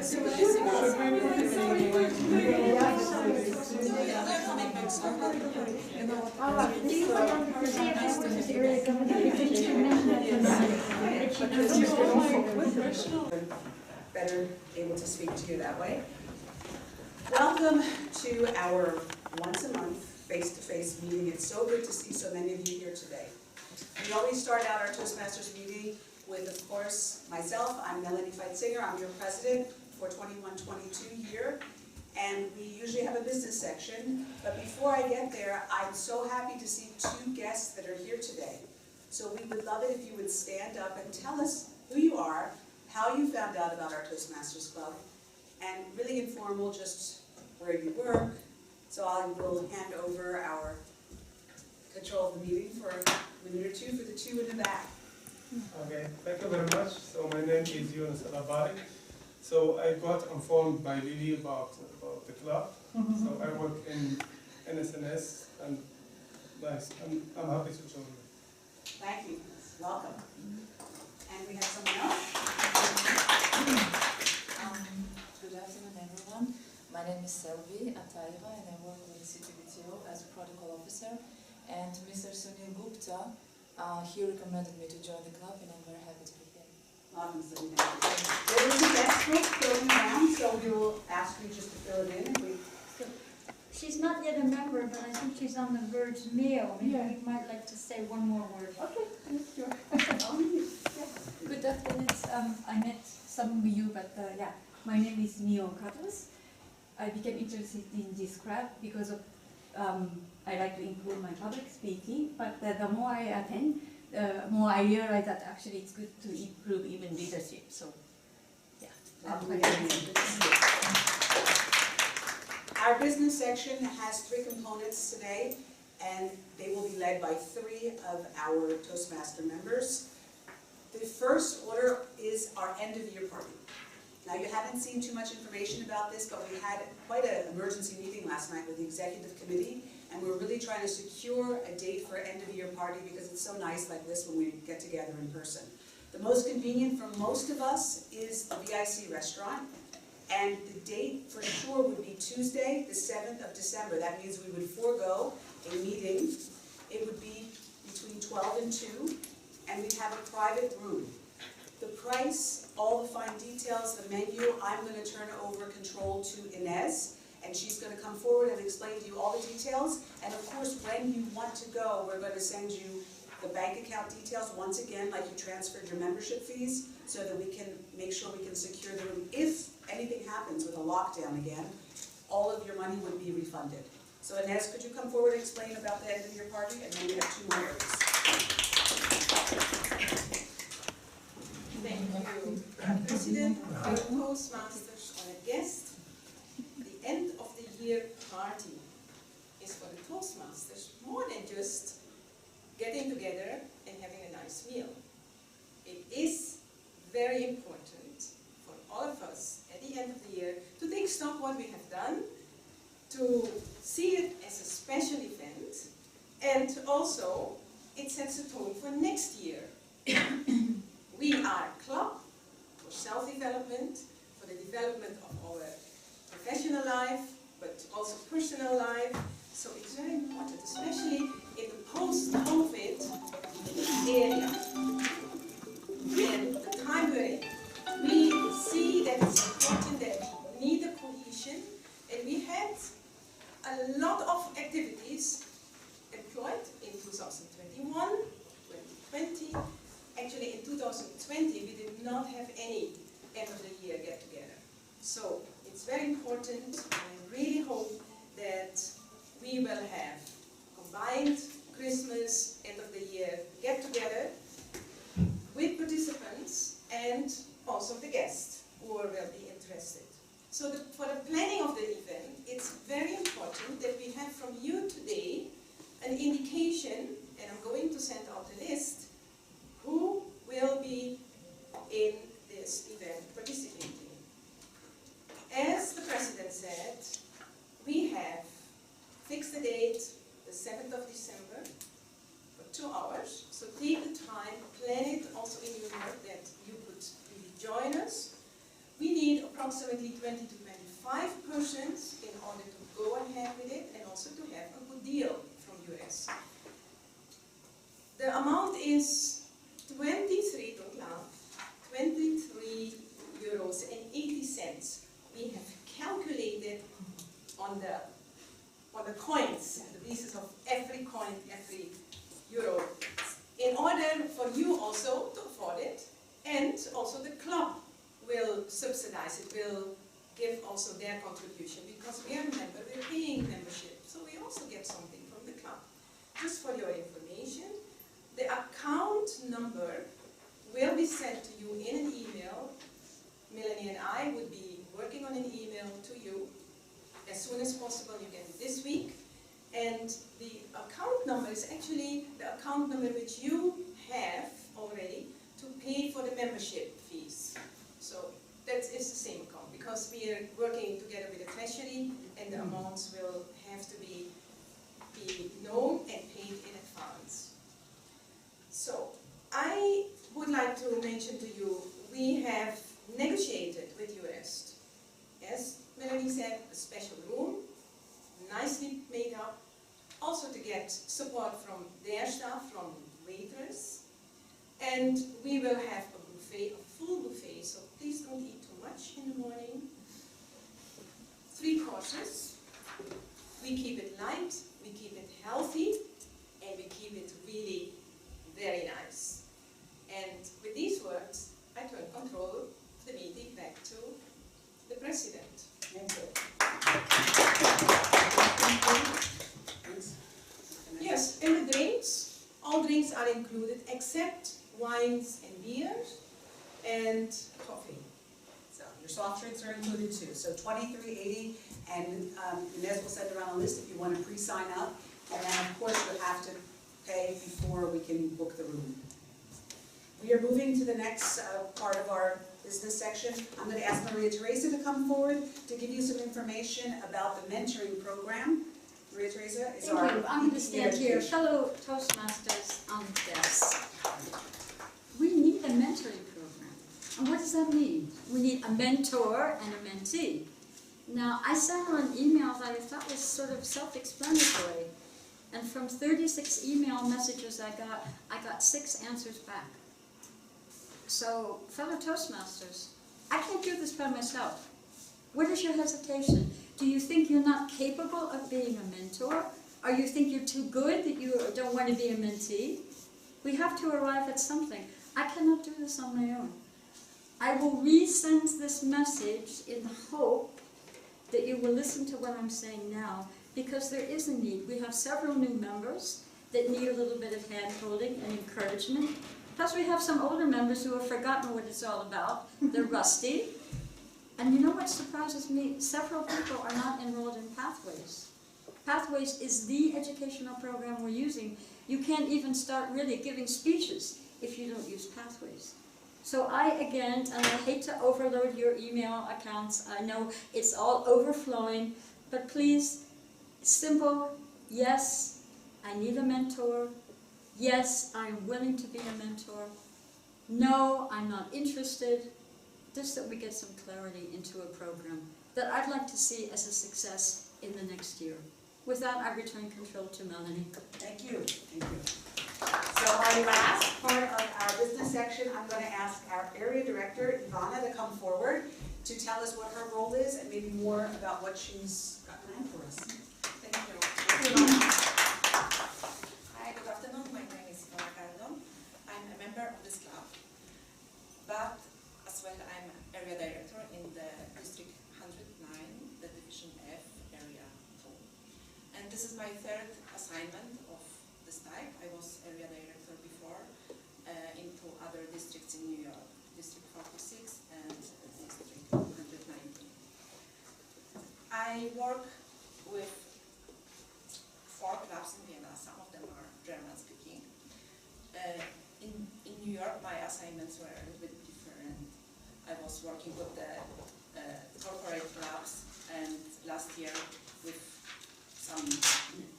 Better able to speak to you that way. Welcome to our once a month face-to-face meeting. It's so good to see so many of you here today. We always start out our Toastmasters meeting with, of course, myself. I'm Melanie Feitzinger. I'm your president for 21-22 here. And we usually have a business section. But before I get there, I'm so happy to see two guests that are here today. So we would love it if you would stand up and tell us who you are, how you found out about our Toastmasters Club, and really informal, just where you work. So I will hand over our control of the meeting for a minute or two for the two in the back. Okay, thank you very much. So my name is Yunus Alabari. So I got informed by Lily about the club. So I work in NSNS, and nice. I'm happy to join you. Thank you. Welcome. And we have someone else. Good afternoon, everyone. My name is Selvi Ataira, and I work with CTBTO as a protocol officer. And Mr. Sunil Gupta, he recommended me to join the club, and I'm very happy to be here. Welcome, Sunil. There is a guest book going around, so we will ask you just to fill it in. She's not yet a member, but I think she's on the verge mail. Maybe we might like to say one more word. Okay, sure. Good afternoon. I met some of you, but my name is Mio Katos. I became interested in this club because of I like to improve my public speaking. But the more I attend, the more I realize that actually it's good to improve even leadership. So, yeah. Our business section has three components today, and they will be led by three of our Toastmaster members. The first order is our end-of-year party. Now, you haven't seen too much information about this, but we had quite an emergency meeting last night with the executive committee, and we're really trying to secure a date for end-of-year party because it's so nice like this when we get together in person. The most convenient for most of us is the VIC restaurant, and the date for sure would be Tuesday, the 7th of December. That means we would forego a meeting. It would be between 12 and 2, and we'd have a private room. The price, all the fine details, the menu, I'm going to turn over control to Inez, and she's going to come forward and explain to you all the details. And of course, when you want to go, we're going to send you the bank account details once again, like you transferred your membership fees, so that we can make sure we can secure the room. If anything happens with a lockdown again, all of your money would be refunded. So Inez, could you come forward and explain about the end of your party? And then we have two more words. Thank you, President, our Toastmasters, our guest. The end of the year party is for the Toastmasters more than just getting together and having a nice meal. It is very important for all of us at the end of the year to take stock what we have done, to see it as a special event, and also it sets a tone for next year. We are a club for self-development, for the development of our professional life, but also personal life. So it's very important, especially in the post-COVID area and the time we're in. We see that it's important that we need a cohesion, and we had a lot of activities employed in 2021, 2020. Actually, in 2020, we did not have any end of the year get-together. So it's very important, and I really hope that we will have combined Christmas, end of the year get-together with participants and also the guests who will be interested. So for the planning of the event, it's very important that we have from you today an indication, and I'm going to send out a list, who will be in this event participating. As the President said, we have fixed the date, the 7th of December, for 2 hours. So take the time, plan it also in your work that you could really join us. We need approximately 20 to 25 persons in order to go ahead with it and also to have a good deal from US. The amount is 23, don't laugh, 23 euros and 80 cents. We have calculated on the coins, the pieces of every coin, every euro, in order for you also to afford it, and also the club will subsidize it, will give also their contribution, because we are a member, we're paying membership, so we also get something from the club. Just for your information, the account number will be sent to you in an email. Melanie and I would be working on an email to you as soon as possible. You get it this week. And the account number is actually the account number which you have already to pay for the membership fees. So that is the same account, because we are working together with the treasury, and the amounts will have to be known and paid in advance. So I would like to mention to you, we have negotiated with US, as Melanie said, a special room, nicely made up, also to get support from their staff, from waiters, and we will have a buffet, a full buffet, so please don't eat too much in the morning. 3 courses, we keep it light, we keep it healthy, and we keep it really very nice. And with these words, I turn control of the meeting back to the president. Thank you. Yes, and the drinks, all drinks are included except wines and beers and coffee. So your soft drinks are included too. So $23.80, and Inez will send around a list if you want to pre-sign up. And then of course you have to pay before we can book the room. We are moving to the next part of our business section. I'm going to ask Maria Teresa to come forward to give you some information about the mentoring program. Maria Teresa is our Thank you. I'm going to VP stand here, Education. fellow Toastmasters on the desk. We need a mentoring program. And what does that mean? We need a mentor and a mentee. Now, I sent her an email that I thought was sort of self-explanatory. And from 36 email messages I got 6 answers back. So, fellow Toastmasters, I can't do this by myself. What is your hesitation? Do you think you're not capable of being a mentor? Or you think you're too good that you don't want to be a mentee? We have to arrive at something. I cannot do this on my own. I will resend this message in the hope that you will listen to what I'm saying now, because there is a need. We have several new members that need a little bit of hand-holding and encouragement. Plus we have some older members who have forgotten what it's all about. They're rusty. And you know what surprises me? Several people are not enrolled in Pathways. Pathways is the educational program we're using. You can't even start really giving speeches if you don't use Pathways. So again, and I hate to overload your email accounts, I know it's all overflowing, but please, simple, yes, I need a mentor. Yes, I'm willing to be a mentor. No, I'm not interested. Just that we get some clarity into a program that I'd like to see as a success in the next year. With that, I return control to Melanie. Thank you. Thank you. So our last part of our business section, I'm going to ask our area director, Ivana, to come forward to tell us what her role is and maybe more about what she's got planned for us. Thank you. Hi, good afternoon. My name is Ivana Cardon. I'm a member of this club, but as well I'm area director in the District 109, the Division F area 2. And this is my 3rd assignment of this type. I was area director before in 2 other districts in New York, District 46 and District 119. I work with 4 clubs in Vienna. Some of them are German speaking. In New York, my assignments were a little bit different. I was working with the corporate clubs, and last year with some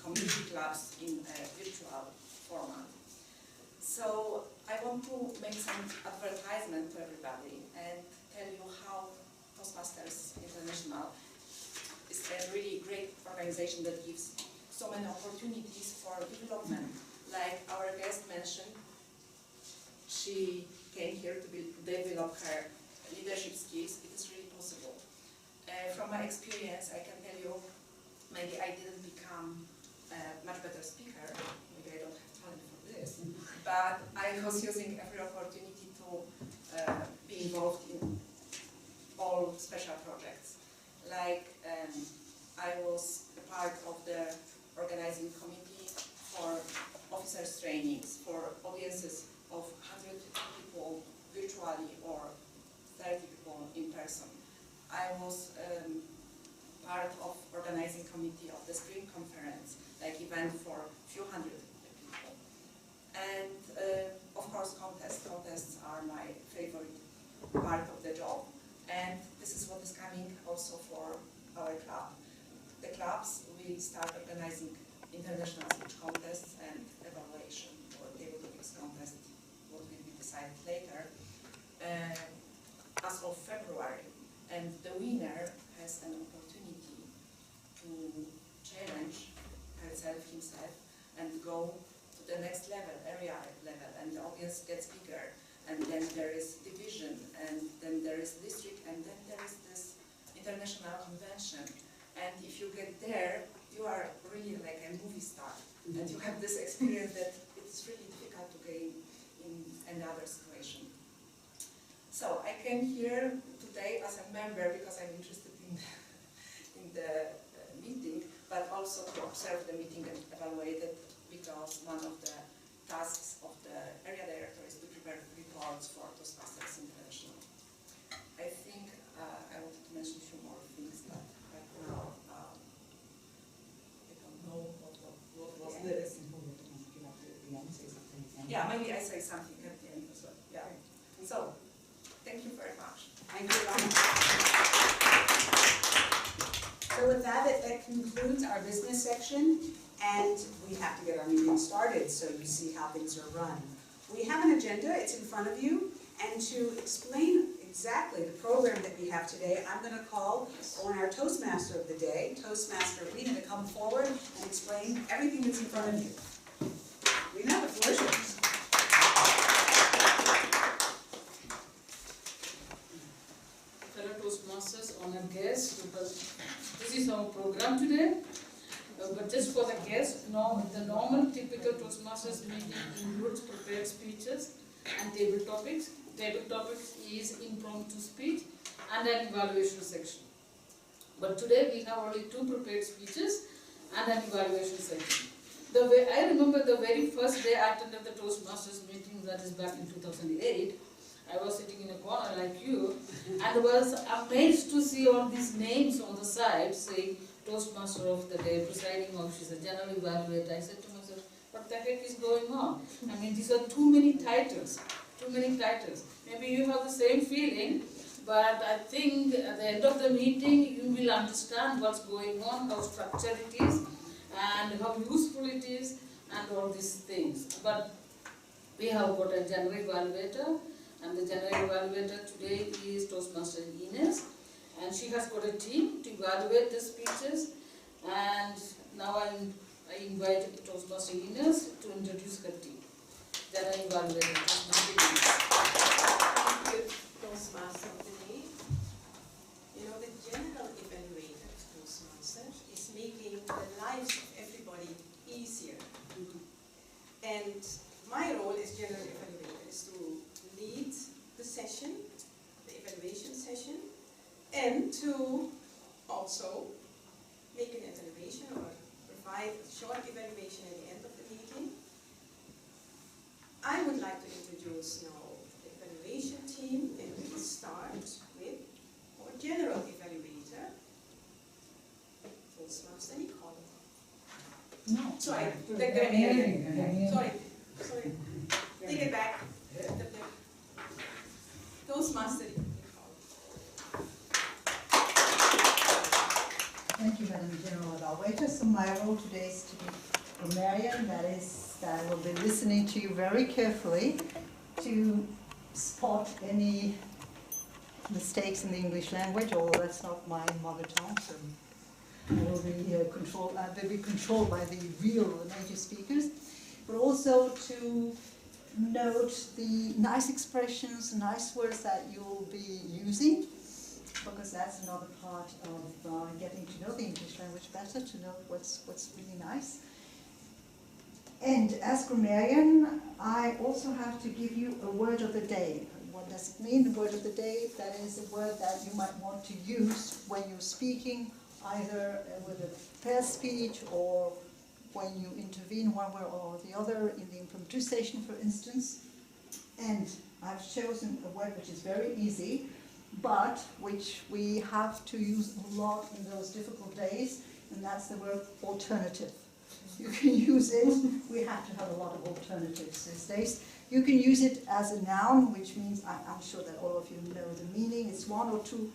community clubs in a virtual format. So I want to make some advertisement to everybody and tell you how Toastmasters International is a really great organization that gives so many opportunities for development. Like our guest mentioned, she came here to develop her leadership skills. It is really possible. From my experience, I can tell you, maybe I didn't become a much better speaker, maybe I don't have talent for this, but I was using every opportunity to be involved in all special projects. Like I was a part of the organizing committee for officers' trainings, for audiences of 100 people virtually or 30 people in person. I was part of organizing committee of the spring conference, like event for a few hundred people. And of course contests are my favorite part of the job. And this is what is coming also for our club. The clubs will start organizing international speech contests and evaluation or table topics contest, what will be decided later, as of February. And the winner has an opportunity to challenge himself, and go to the next level, area level, and the audience gets bigger. And then there is division, and then there is district, and then there is this international convention. And if you get there, you are really like a movie star. And you have this experience that it's really difficult to gain in another situation. So I came here today as a member because I'm interested in the meeting, but also to observe the meeting and evaluate it, because one of the tasks of the area director is to prepare reports for Toastmasters International. I think I wanted to mention a few more things, but right now I don't know what was this. Yeah, maybe I say something at the end as well. Yeah. So, thank you very much. Thank you, Rana. So with that, that concludes our business section, and we have to get our meeting started so you see how things are run. We have an agenda, it's in front of you, and to explain exactly the program that we have today, I'm going to call on our Toastmaster of the day, Toastmaster Rena, to come forward and explain everything that's in front of you. Rena, the floor is yours. Fellow Toastmasters, honored guests, because this is our program today. But just for the guests, the normal typical Toastmasters meeting includes prepared speeches and table topics. Table topics is impromptu speech and an evaluation section. But today we have only 2 prepared speeches and an evaluation section. I remember the very first day I attended the Toastmasters meeting, that is back in 2008. I was sitting in a corner like you and was amazed to see all these names on the side saying Toastmaster of the day, presiding officer, general evaluator. I said to myself, what the heck is going on? I mean, these are too many titles, too many titles. Maybe you have the same feeling, but I think at the end of the meeting you will understand what's going on, how structured it is, and how useful it is, and all these things. But we have got a general evaluator, and the general evaluator today is Toastmaster Ines, and she has got a team to evaluate the speeches. And now I invite Toastmaster Ines to introduce her team. General evaluator, Toastmaster Ines. Thank you, Toastmaster of the day. You know, the general evaluator of Toastmasters is making the lives of everybody easier. And my role as general evaluator is to lead the session, the evaluation session, and to also make an evaluation or provide a short evaluation at the end of the meeting. I would like to introduce now the evaluation team, and we will start with our general evaluator, Toastmaster Nicole. No. Sorry, sorry, take it back. Toastmaster Nicole. Thank you, Madam General Evaluator. So my role today is to be grammarian, that is, that I will be listening to you very carefully to spot any mistakes in the English language, although that's not my mother tongue, so I will be controlled by the real native speakers. But also to note the nice expressions, nice words that you'll be using, because that's another part of getting to know the English language better, to know what's really nice. And as grammarian, I also have to give you a word of the day. What does it mean, the word of the day? That is a word that you might want to use when you're speaking, either with a paired speech or when you intervene one way or the other in the impromptu session, for instance. And I've chosen a word which is very easy, but which we have to use a lot in those difficult days, and that's the word alternative. You can use it, we have to have a lot of alternatives these days. You can use it as a noun, which means, I'm sure that all of you know the meaning. It's one or two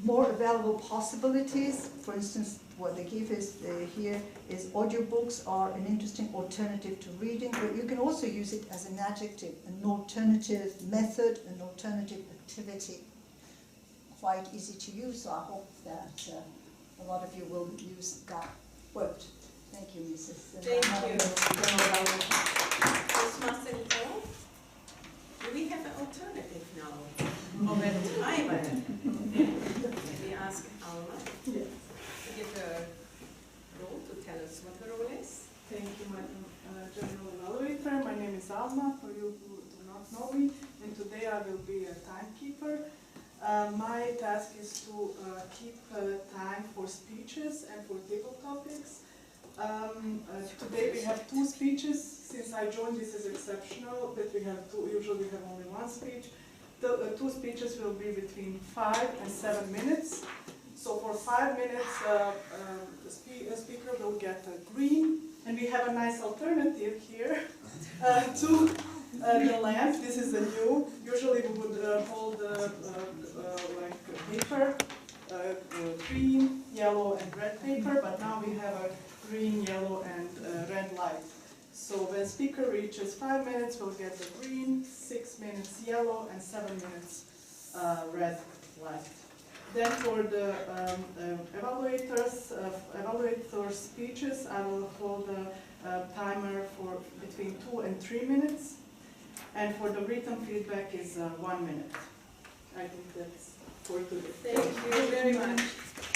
more available possibilities. For instance, what they give is here is audiobooks are an interesting alternative to reading, but you can also use it as an adjective, an alternative method, an alternative activity. Quite easy to use, so I hope that a lot of you will use that word. Thank you, Mrs. Thank you. Toastmaster Nicole, do we have an alternative now? Or a timer? Let me ask Alma to give the role to tell us what the role is. Thank you, Madam General Evaluator. My name is Alma, for you who do not know me, and today I will be a timekeeper. My task is to keep time for speeches and for table topics. Today we have 2 speeches. Since I joined, this is exceptional, but we have 2, usually we have only 1 speech. The 2 speeches will be between 5 and 7 minutes. So for 5 minutes, the speaker will get a green, and we have a nice alternative here to the lamp. This is a new. Usually we would hold like paper, green, yellow, and red paper, but now we have a green, yellow, and red light. So when speaker reaches 5 minutes, we'll get the green, 6 minutes yellow, and 7 minutes red light. Then for the evaluator speeches, I will hold a timer for between 2 and 3 minutes. And for the written feedback is 1 minute. I think that's for today. Thank you very much.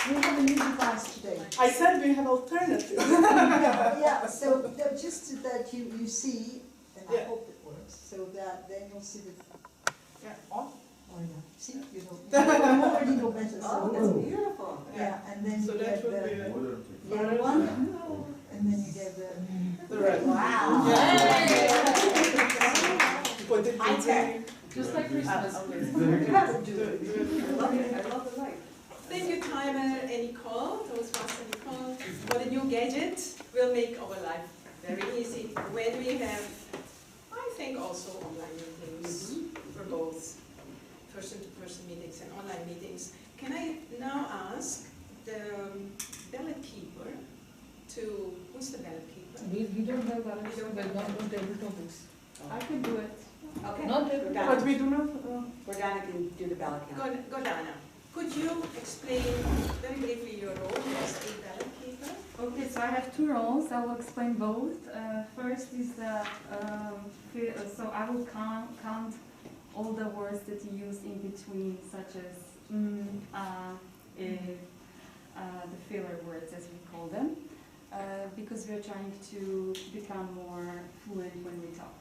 We have a new device today. I said we have alternative. Yeah, so just so that you see, and I Yeah. hope it works, so that then you'll see the on. Oh yeah. See, you already know better. Oh, that's beautiful. Yeah, and then So you that get would be the yellow one, and then you get the red. Wow. Put it High tech. Just like Christmas. You have to do it. I love it. I love the light. Thank you, Timer and Nicole, Toastmaster Nicole. What a new gadget will make our life very easy when we have, I think, also online meetings for both person-to-person meetings and online meetings. Can I now ask the ballot keeper to, who's the ballot keeper? We don't have balance, but not on table topics. I can do it. Okay. Not table Gordana. But we do not. Gordana can do the ballot count. Gordana, could you explain very briefly your role as a ballot keeper? Okay, so I have 2 roles. I will explain both. First is the so I will count all the words that you use in between, such as the filler words, as we call them, because we're trying to become more fluent when we talk.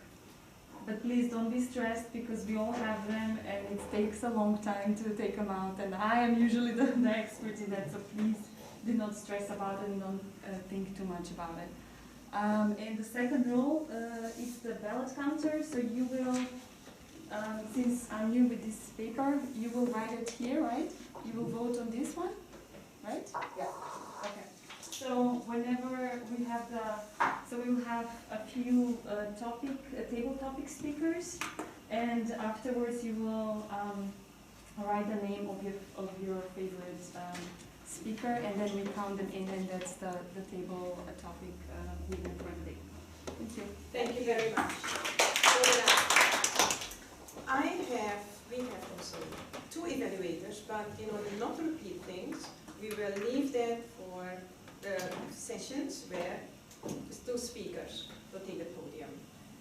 But please don't be stressed, because we all have them and it takes a long time to take them out, and I am usually the expert in that, so please do not stress about it and don't think too much about it. And the second role is the ballot counter, so you will, since I'm new with this paper, you will write it here, right? You will vote on this one, right? Yeah. Okay. So whenever we have so we will have a few table topic speakers, and afterwards you will write the name of your favorite speaker, and then we count them in, and that's the table topic winner for the day. Thank you. Thank you very much. I have we have also 2 evaluators, but in order not to repeat things, we will leave that for the sessions where the 2 speakers will take the podium.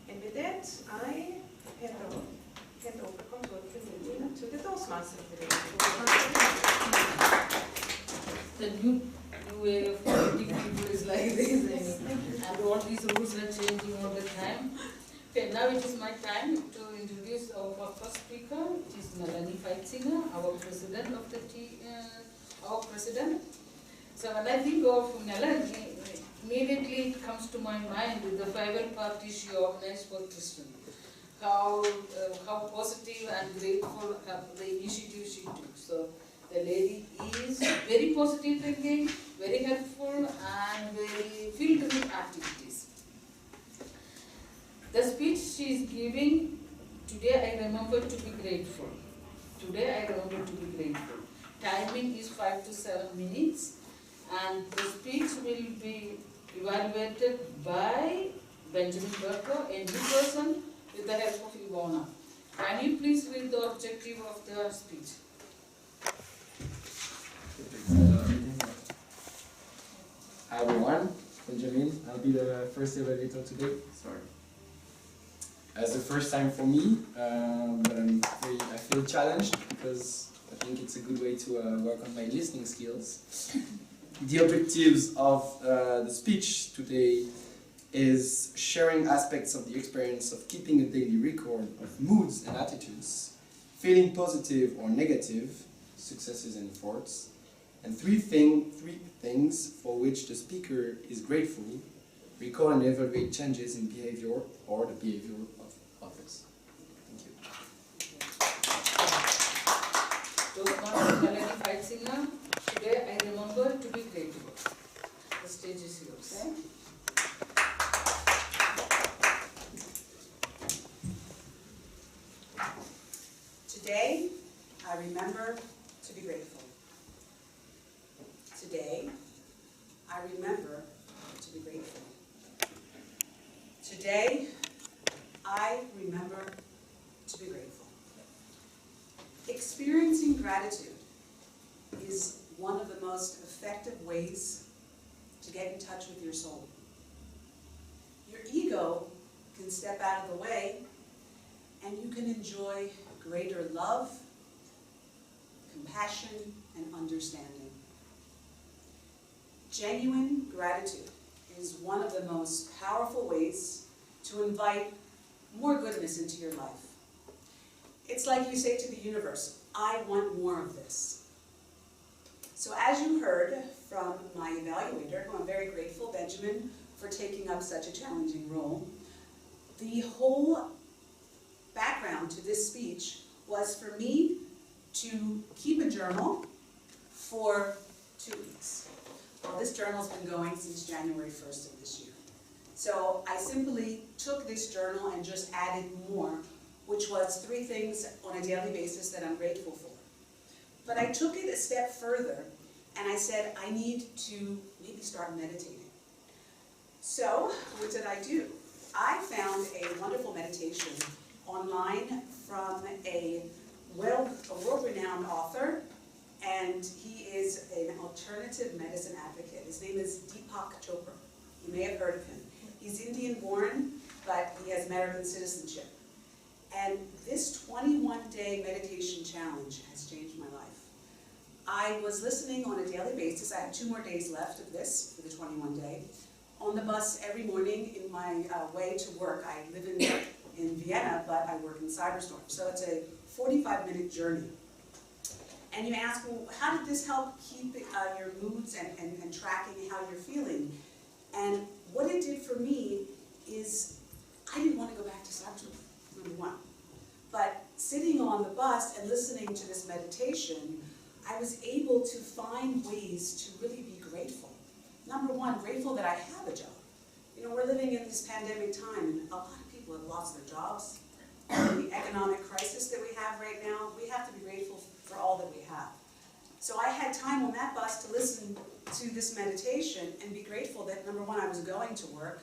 And with that, I hand over control of the meeting to the Toastmasters. The new way of meeting people is like this, and all these rules are changing all the time. Okay, now it is my time to introduce our first speaker, which is Melanie Feitzinger, our president of the our president. So when I think of Melanie, immediately it comes to my mind the farewell party she organized for Christian. How positive and grateful the initiative she took. So the lady is very positive thinking, very helpful, and very filled with activities. The speech she is giving, today I remember to be grateful. Today I remember to be grateful. Timing is 5 to 7 minutes, and the speech will be evaluated by Benjamin Berko, a new person, with the help of Ivona. Can you please read the objective of the speech? Hi everyone, Benjamin. I'll be the first evaluator today. Sorry. It's the first time for me, but I feel challenged because I think it's a good way to work on my listening skills. The objectives of the speech today is sharing aspects of the experience of keeping a daily record of moods and attitudes, feeling positive or negative, successes and efforts, and three things for which the speaker is grateful, recall and evaluate changes in behavior or the behavior of others. Thank you. Toastmaster Melanie Feitzinger, today I remember to be grateful. The stage is yours. Okay. Today, I remember to be grateful. Today, I remember to be grateful. Today, I remember to be grateful. Experiencing gratitude is one of the most effective ways to get in touch with your soul. Your ego can step out of the way, and you can enjoy greater love, compassion, and understanding. Genuine gratitude is one of the most powerful ways to invite more goodness into your life. It's like you say to the universe, I want more of this. So as you heard from my evaluator, who I'm very grateful, Benjamin, for taking up such a challenging role, the whole background to this speech was for me to keep a journal for 2 weeks. Well, this journal's been going since January 1st of this year. So I simply took this journal and just added more, which was 3 things on a daily basis that I'm grateful for. But I took it a step further, and I said, I need to maybe start meditating. So, what did I do? I found a wonderful meditation online from a world-renowned author, and he is an alternative medicine advocate. His name is Deepak Chopra. You may have heard of him. He's Indian-born, but he has American citizenship. And this 21-day meditation challenge has changed my life. I was listening on a daily basis. I have 2 more days left of this for the 21-day. On the bus every morning in my way to work. I live in Vienna, but I work in Cyberstorm. So it's a 45-minute journey. And you ask, well, how did this help keep your moods and tracking how you're feeling? And what it did for me is I didn't want to go back to Cyberstorm, number 1. But sitting on the bus and listening to this meditation, I was able to find ways to really be grateful. Number 1, grateful that I have a job. You know, we're living in this pandemic time, and a lot of people have lost their jobs. The economic crisis that we have right now, we have to be grateful for all that we have. So I had time on that bus to listen to this meditation and be grateful that, number 1, I was going to work,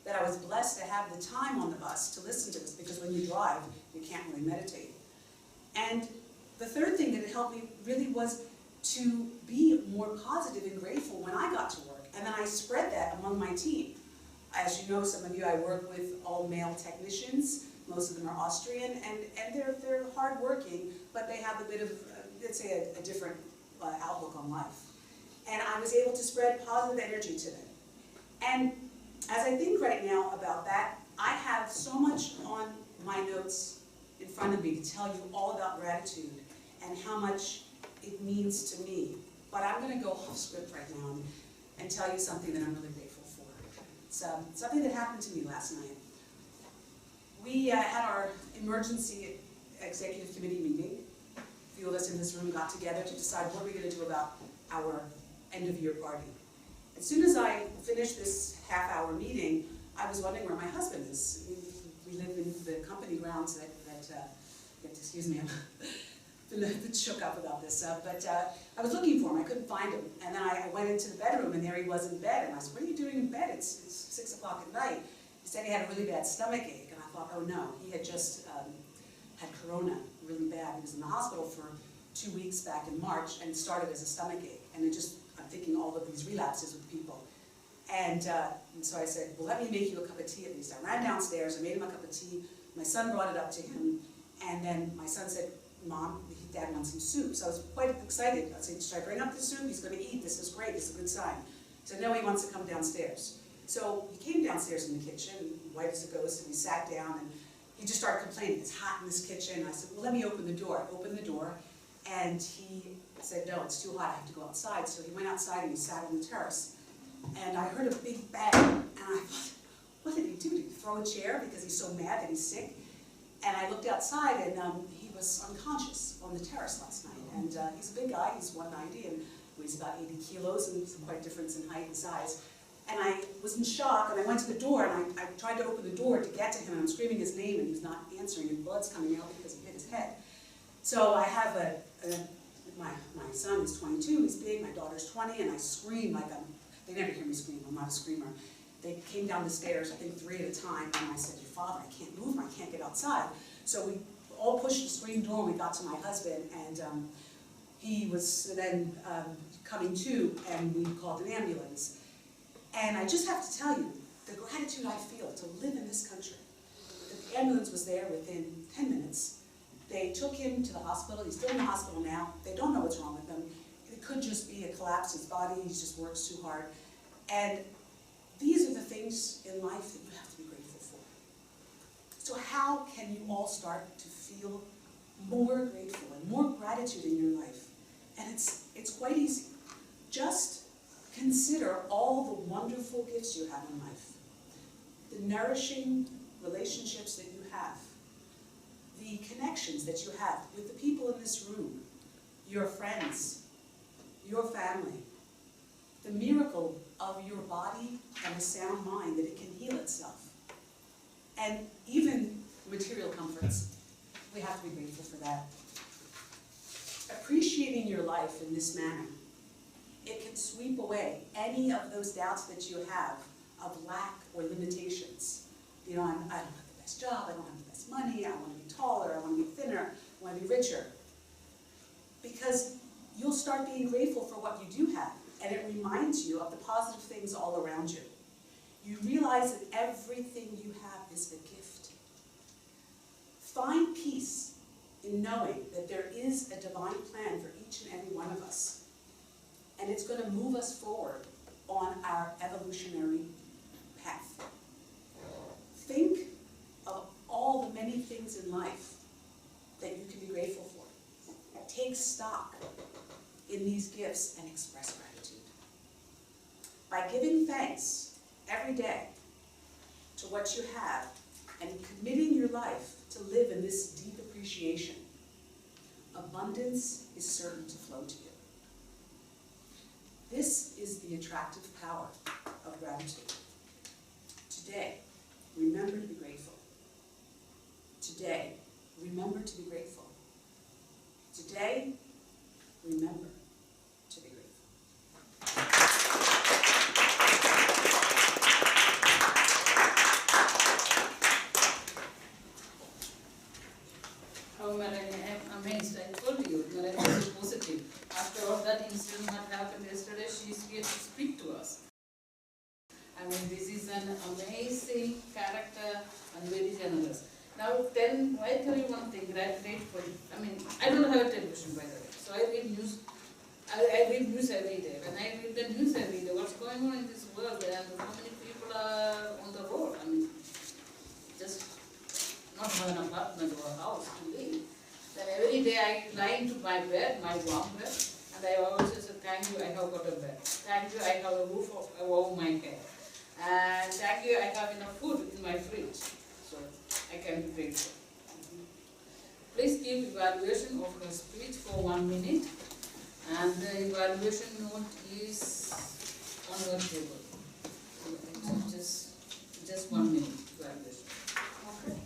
that I was blessed to have the time on the bus to listen to this, because when you drive, you can't really meditate. And the third thing that it helped me really was to be more positive and grateful when I got to work. And then I spread that among my team. As you know, some of you, I work with all male technicians. Most of them are Austrian, and they're hardworking, but they have a bit of, let's say, a different outlook on life. And I was able to spread positive energy to them. And as I think right now about that, I have so much on my notes in front of me to tell you all about gratitude and how much it means to me. But I'm going to go off script right now and tell you something that I'm really grateful for. It's something that happened to me last night. We had our emergency executive committee meeting. A few of us in this room got together to decide what we're going to do about our end-of-year party. As soon as I finished this half-hour meeting, I was wondering where my husband is. We live in the company grounds that excuse me, I'm a bit shook up about this, but I was looking for him, I couldn't find him. And then I went into the bedroom and there he was in bed, and I said, what are you doing in bed? It's 6 o'clock at night. He said he had a really bad stomach ache, and I thought, oh no, he had just had corona really bad. He was in the hospital for 2 weeks back in March, and it started as a stomach ache. And I'm thinking all of these relapses with people. And so I said, well, let me make you a cup of tea at least. I ran downstairs, I made him a cup of tea. My son brought it up to him, and then my son said, Mom, Dad wants some soup. So I was quite excited. I said, should I bring up the soup? He's going to eat. This is great. This is a good sign. He said, no, he wants to come downstairs. So he came downstairs in the kitchen, white as a ghost, and we sat down, and he just started complaining. It's hot in this kitchen. I said, well, let me open the door. I opened the door, and he said, no, it's too hot. I have to go outside. So he went outside, and he sat on the terrace. And I heard a big bang, and I thought, what did he do? Did he throw a chair because he's so mad that he's sick? And I looked outside, and he was unconscious on the terrace last night. And he's a big guy, he's 190 and weighs about 80 kilos, and there's quite a difference in height and size. And I was in shock, and I went to the door, and I tried to open the door to get to him, and I'm screaming his name, and he's not answering, and blood's coming out because he hit his head. So I have my son is 22, he's big, my daughter's 20, and I scream like they never hear me scream, I'm not a screamer. They came down the stairs, I think 3 at a time, and I said, your father, I can't move him, I can't get outside. So we all pushed the screen door, and we got to my husband, and he was then coming to, and we called an ambulance. And I just have to tell you, the gratitude I feel to live in this country. The ambulance was there within 10 minutes. They took him to the hospital, he's still in the hospital now, they don't know what's wrong with him. It could just be a collapse in his body, he just works too hard. And these are the things in life that you have to be grateful for. So how can you all start to feel more grateful and more gratitude in your life? And it's quite easy. Just consider all the wonderful gifts you have in life. The nourishing relationships that you have. The connections that you have with the people in this room. Your friends. Your family. The miracle of your body and a sound mind, that it can heal itself. And even material comforts. We have to be grateful for that. Appreciating your life in this manner, it can sweep away any of those doubts that you have of lack or limitations. You know, I don't have the best job, I don't have the best money, I want to be taller, I want to be thinner, I want to be richer. Because you'll start being grateful for what you do have, and it reminds you of the positive things all around you. You realize that everything you have is a gift. Find peace in knowing that there is a divine plan for each and every one of us. And it's going to move us forward on our evolutionary path. Think of all the many things in life that you can be grateful for. Take stock in these gifts and express gratitude. By giving thanks every day to what you have and committing your life to live in this deep appreciation, abundance is certain to flow to you. This is the attractive power of gratitude. Today, remember to be grateful. Today, remember to be grateful. Today, remember to be grateful. How am I started yesterday, she's here to speak to us. I mean, this is an amazing character and very generous. Now, I tell you one thing, great for you. I mean, I don't have a television, by the way, so I read news. I read news every day. When I read the news every day, what's going on in this world, and how many people are on the road? I mean, just not have an apartment or a house to live. Then every day I lie into my bed, my warm bed, and I always say, thank you, I have got a bed. Thank you, I have a roof over my head. And thank you, I have enough food in my fridge. So I can be grateful. Please give evaluation of her speech for 1 minute. And the evaluation note is on your table. So just 1 minute evaluation. Okay.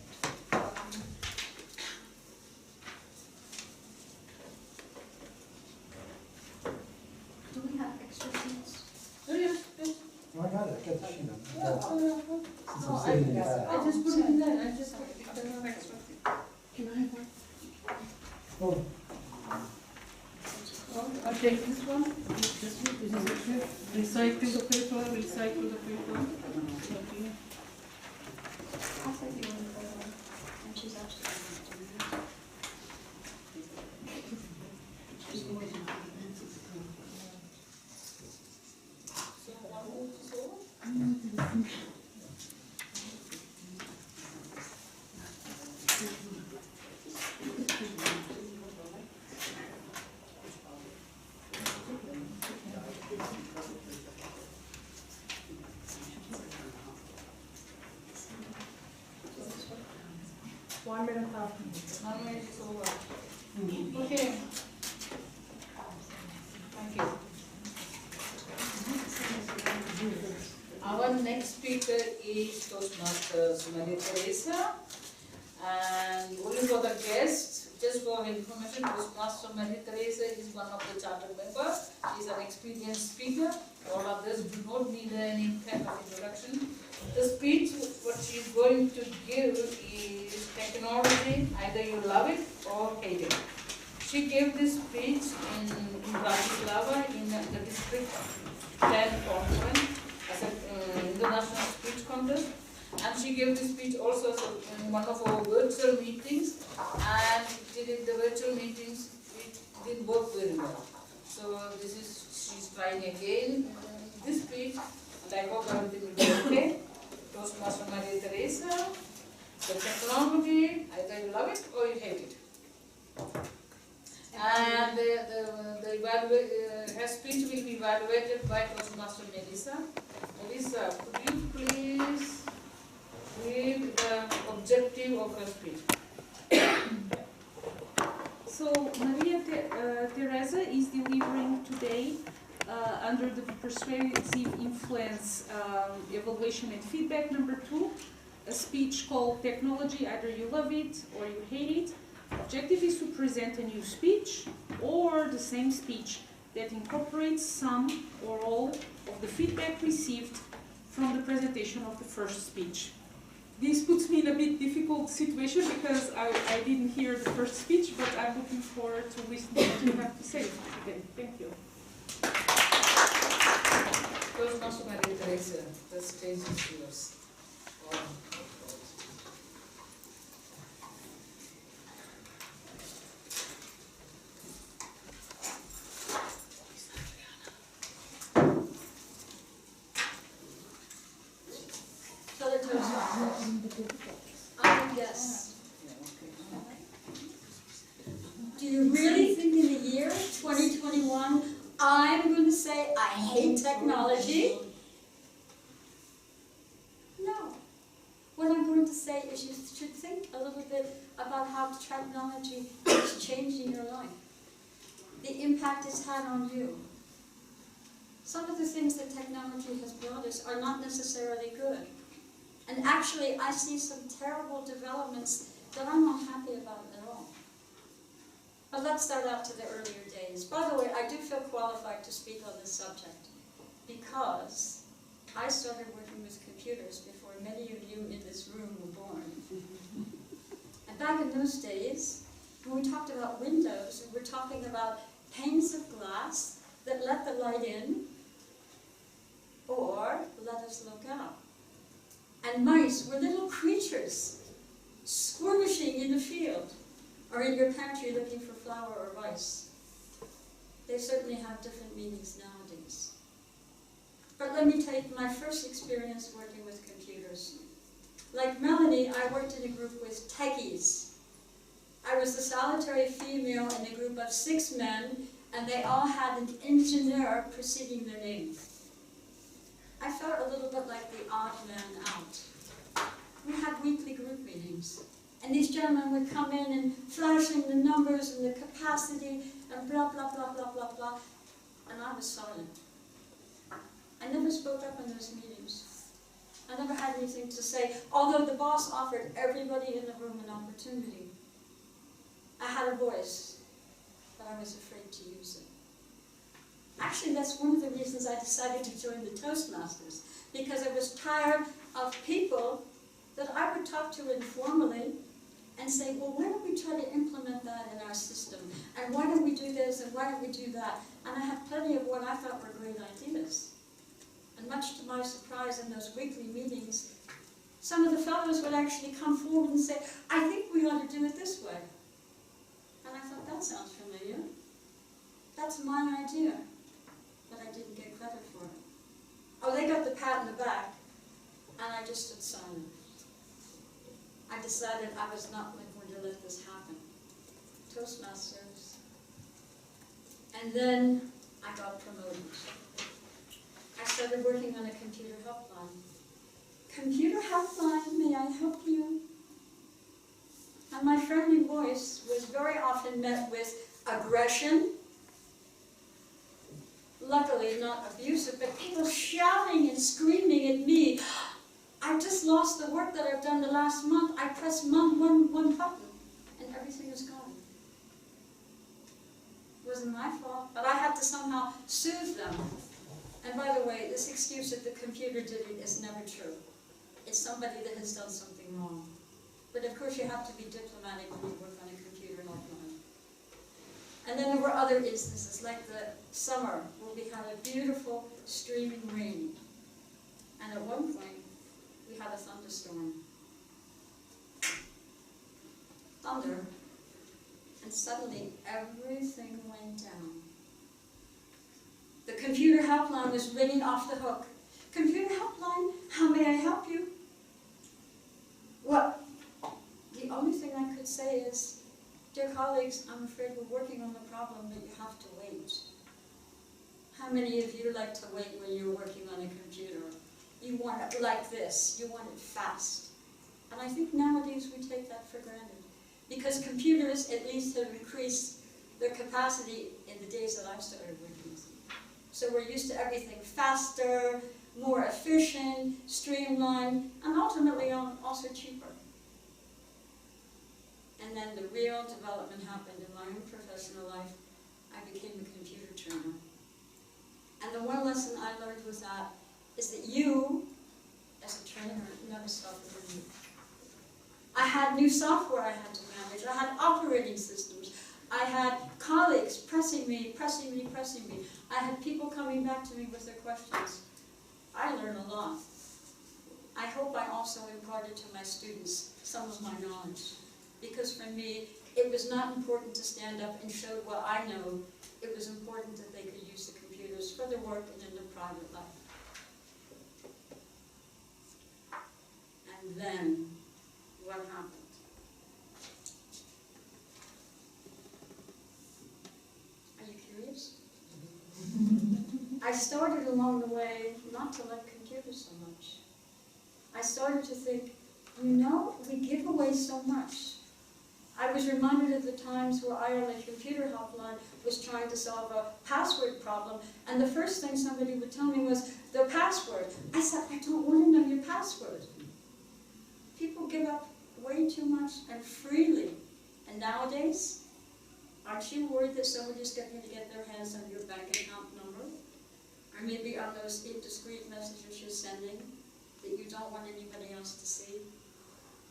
Do we have extra seats? Oh, yes, yes. Oh, I got it, I got the sheet. Yeah, Since I'm I sitting in the back. just put it in there. I just put it in there. Can I have one? Oh, I'll take this one. This is okay. Recycle the paper, recycle the paper. Okay. I'll take the one for her. And she's actually One minute after. 1 minute is over. Okay. Thank you. Our next speaker is Toastmasters Maria Teresa. And only for the guests, just for information, Toastmaster Maria Teresa is one of the charter members. She is an experienced speaker. All of this do not need any kind of introduction. The speech, what she is going to give is technology, either you love it or hate it. She gave this speech in Bratislava in the District 10 conference as an international speech contest. And she gave this speech also in one of our virtual meetings. And in the virtual meetings, it didn't work very well. So she's trying again this speech, and I hope everything will be okay. Toastmaster Maria Teresa, the technology, either you love it or you hate it. And her speech will be evaluated by Toastmaster Melissa. Melissa, could you please read the objective of her speech? So Maria Teresa is delivering today under the persuasive influence evaluation and feedback number 2, a speech called Technology, either you love it or you hate it. Objective is to present a new speech or the same speech that incorporates some or all of the feedback received from the presentation of the first speech. This puts me in a bit difficult situation because I didn't hear the first speech, but I'm looking forward to listening to what you have to say today. Thank you. Toastmaster Maria Teresa, the stage is yours. Fellow Toastmasters, yes. Do you really think in the year 2021 I'm going to say I hate technology? No. What I'm going to say is you should think a little bit about how technology is changing your life, the impact it's had on you. Some of the things that technology has brought us are not necessarily good. And actually, I see some terrible developments that I'm not happy about at all. But let's start out to the earlier days. By the way, I do feel qualified to speak on this subject because I started working with computers before many of you in this room were born. And back in those days, when we talked about Windows, we were talking about panes of glass that let the light in or let us look out. And mice were little creatures skirmishing in the field or in your pantry looking for flour or rice. They certainly have different meanings nowadays. But let me take my first experience working with computers. Like Melanie, I worked in a group with techies. I was the solitary female in a group of 6 men, and they all had an engineer preceding their name. I felt a little bit like the odd man out. We had weekly group meetings, and these gentlemen would come in and flashing the numbers and the capacity and blah, blah, blah, blah, blah, blah, and I was silent. I never spoke up in those meetings. I never had anything to say, although the boss offered everybody in the room an opportunity. I had a voice, but I was afraid to use it. Actually, that's one of the reasons I decided to join the Toastmasters, because I was tired of people that I would talk to informally and say, well, why don't we try to implement that in our system? And why don't we do this, and why don't we do that? And I had plenty of what I thought were great ideas. And much to my surprise in those weekly meetings, some of the fellows would actually come forward and say, I think we ought to do it this way. And I thought, that sounds familiar. That's my idea. But I didn't get credit for it. Oh, they got the pat in the back, and I just stood silent. I decided I was not going to let this happen. Toastmasters. And then I got promoted. I started working on a computer helpline. Computer helpline, may I help you? And my friendly voice was very often met with aggression. Luckily not abusive, but people shouting and screaming at me. I just lost the work that I've done the last month. I pressed one button and everything is gone. It wasn't my fault, but I had to somehow soothe them. And by the way, this excuse that the computer did it is never true. It's somebody that has done something wrong. But of course you have to be diplomatic when you work on a computer helpline. And then there were other instances, like the summer, where we had a beautiful streaming rain. And at one point, we had a thunderstorm. Thunder. And suddenly, everything went down. The computer helpline was ringing off the hook. Computer helpline, how may I help you? Well, the only thing I could say is, dear colleagues, I'm afraid we're working on the problem, but you have to wait. How many of you like to wait when you're working on a computer? You want it like this, you want it fast. And I think nowadays we take that for granted. Because computers at least have increased their capacity in the days that I've started working with them. So we're used to everything faster, more efficient, streamlined, and ultimately also cheaper. And then the real development happened in my own professional life. I became a computer trainer. And the one lesson I learned with that is that you, as a trainer, never stop learning. I had new software I had to manage. I had operating systems. I had colleagues pressing me. I had people coming back to me with their questions. I learned a lot. I hope I also imparted to my students some of my knowledge. Because for me, it was not important to stand up and show what I know. It was important that they could use the computers for their work and in their private life. And then, what happened? Are you curious? I started along the way not to like computers so much. I started to think, you know, we give away so much. I was reminded of the times where I on a computer helpline was trying to solve a password problem, and the first thing somebody would tell me was, the password. I said, I don't want to know your password. People give up way too much and freely. And nowadays, aren't you worried that somebody's going to get their hands on your bank account number? Or maybe on those indiscreet messages you're sending that you don't want anybody else to see?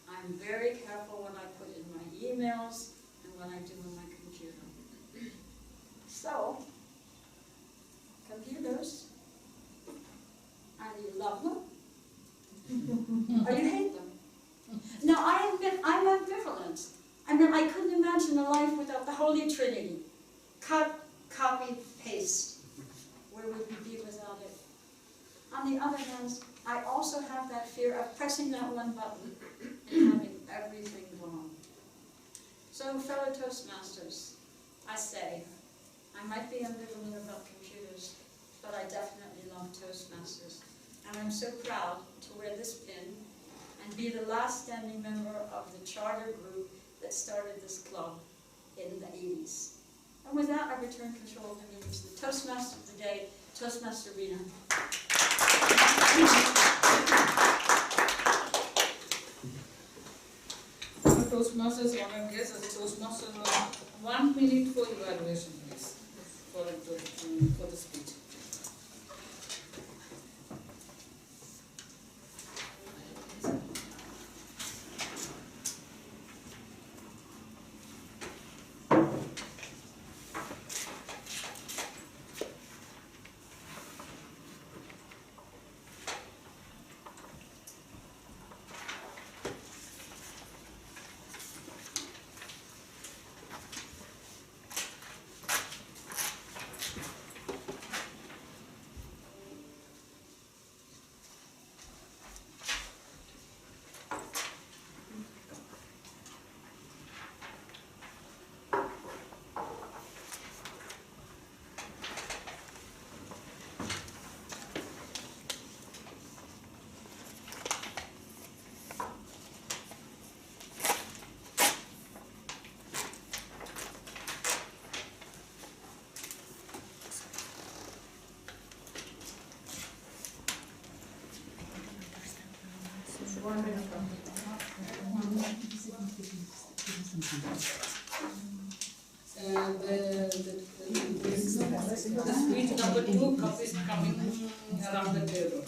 I'm very careful what I put in my emails and what I do on my computer. So, computers, and you love them, or you hate them. Now, I'm ambivalent. I mean, I couldn't imagine a life without the Holy Trinity. Cut, copy, paste. Where would we be without it? On the other hand, I also have that fear of pressing that one button and having everything wrong. So, fellow Toastmasters, I say, I might be ambivalent about computers, but I definitely love Toastmasters. And I'm so proud to wear this pin and be the last standing member of the charter group that started this club in the 80s. And with that, I return control of the meeting to the Toastmaster of the day, Toastmaster Rena. Toastmasters honor guest as a Toastmaster, 1 minute for evaluation, please, for the speech. And the speech number 2 copies coming around the table.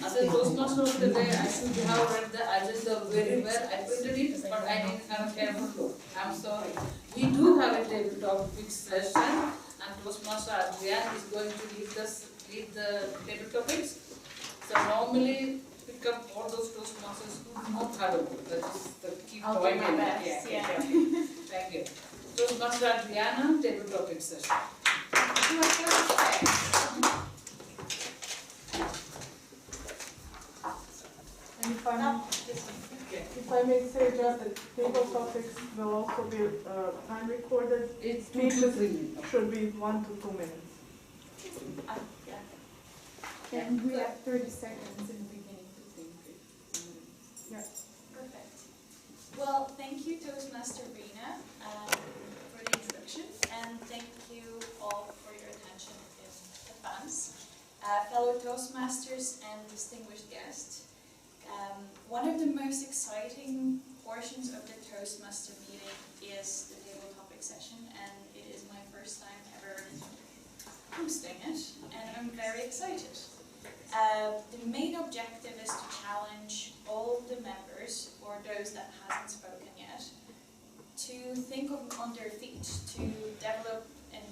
As a Toastmaster of the day, I should have read the agenda very well. I printed it, but I didn't have a careful look. I'm sorry. We do have a table topic session, and Toastmaster Adrian is going to lead the table topics. So normally pick up all those Toastmasters who do not have a book. That is the key point. I'll do my best, yeah. Thank you. Toastmaster Adriana, table topic session. And if I may say just that table topics will also be time recorded. It's 2 Speeches to 3 minutes. should be 1 to 2 minutes. And we have 30 seconds in the beginning to think. Yeah. Perfect. Well, thank you, Toastmaster Rena, for the introduction, and thank you all for your attention in advance. Fellow Toastmasters and distinguished guests, one of the most exciting portions of the Toastmaster meeting is the table topic session, and it is my first time ever hosting it, and I'm very excited. The main objective is to challenge all the members, or those that hasn't spoken yet, to think on their feet, to develop and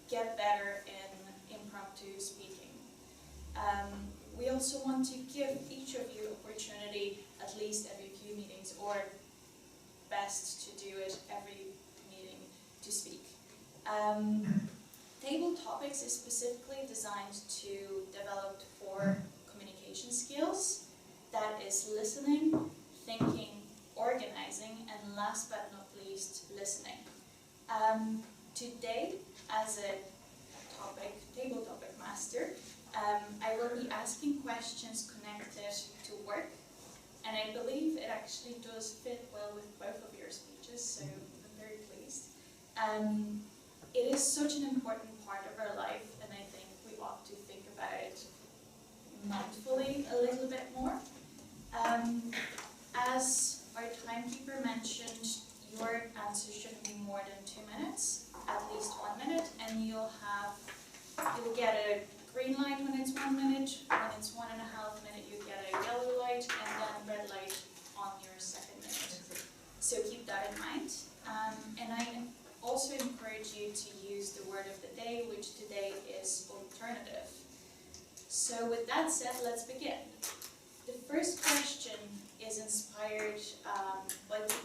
get better in impromptu speaking. We also want to give each of you opportunity, at least every few meetings, or best to do it every meeting, to speak. Table topics is specifically designed to develop 4 communication skills. That is listening, thinking, organizing, and last but not least, listening. Today, as a table topic master, I will be asking questions connected to work, and I believe it actually does fit well with both of your speeches, so I'm very pleased. It is such an important part of our life, and I think we ought to think about it mindfully a little bit more. As our timekeeper mentioned, your answer shouldn't be more than 2 minutes, at least 1 minute, and you'll get a green light when it's 1 minute, when it's 1.5 minutes you get a yellow light, and then red light on your second minute. So keep that in mind. also encourage you to use the word of the day, which today is alternative. So with that said, let's begin. The first question is inspired by the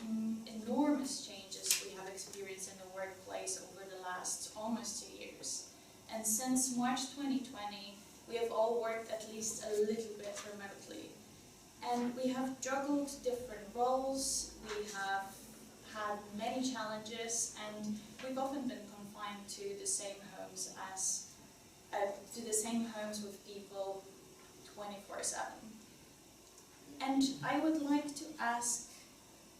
enormous changes we have experienced in the workplace over the last almost 2 years. And since March 2020, we have all worked at least a little bit remotely. And we have juggled different roles, we have had many challenges, and we've often been confined to the same homes with people 24/7. And I would like to ask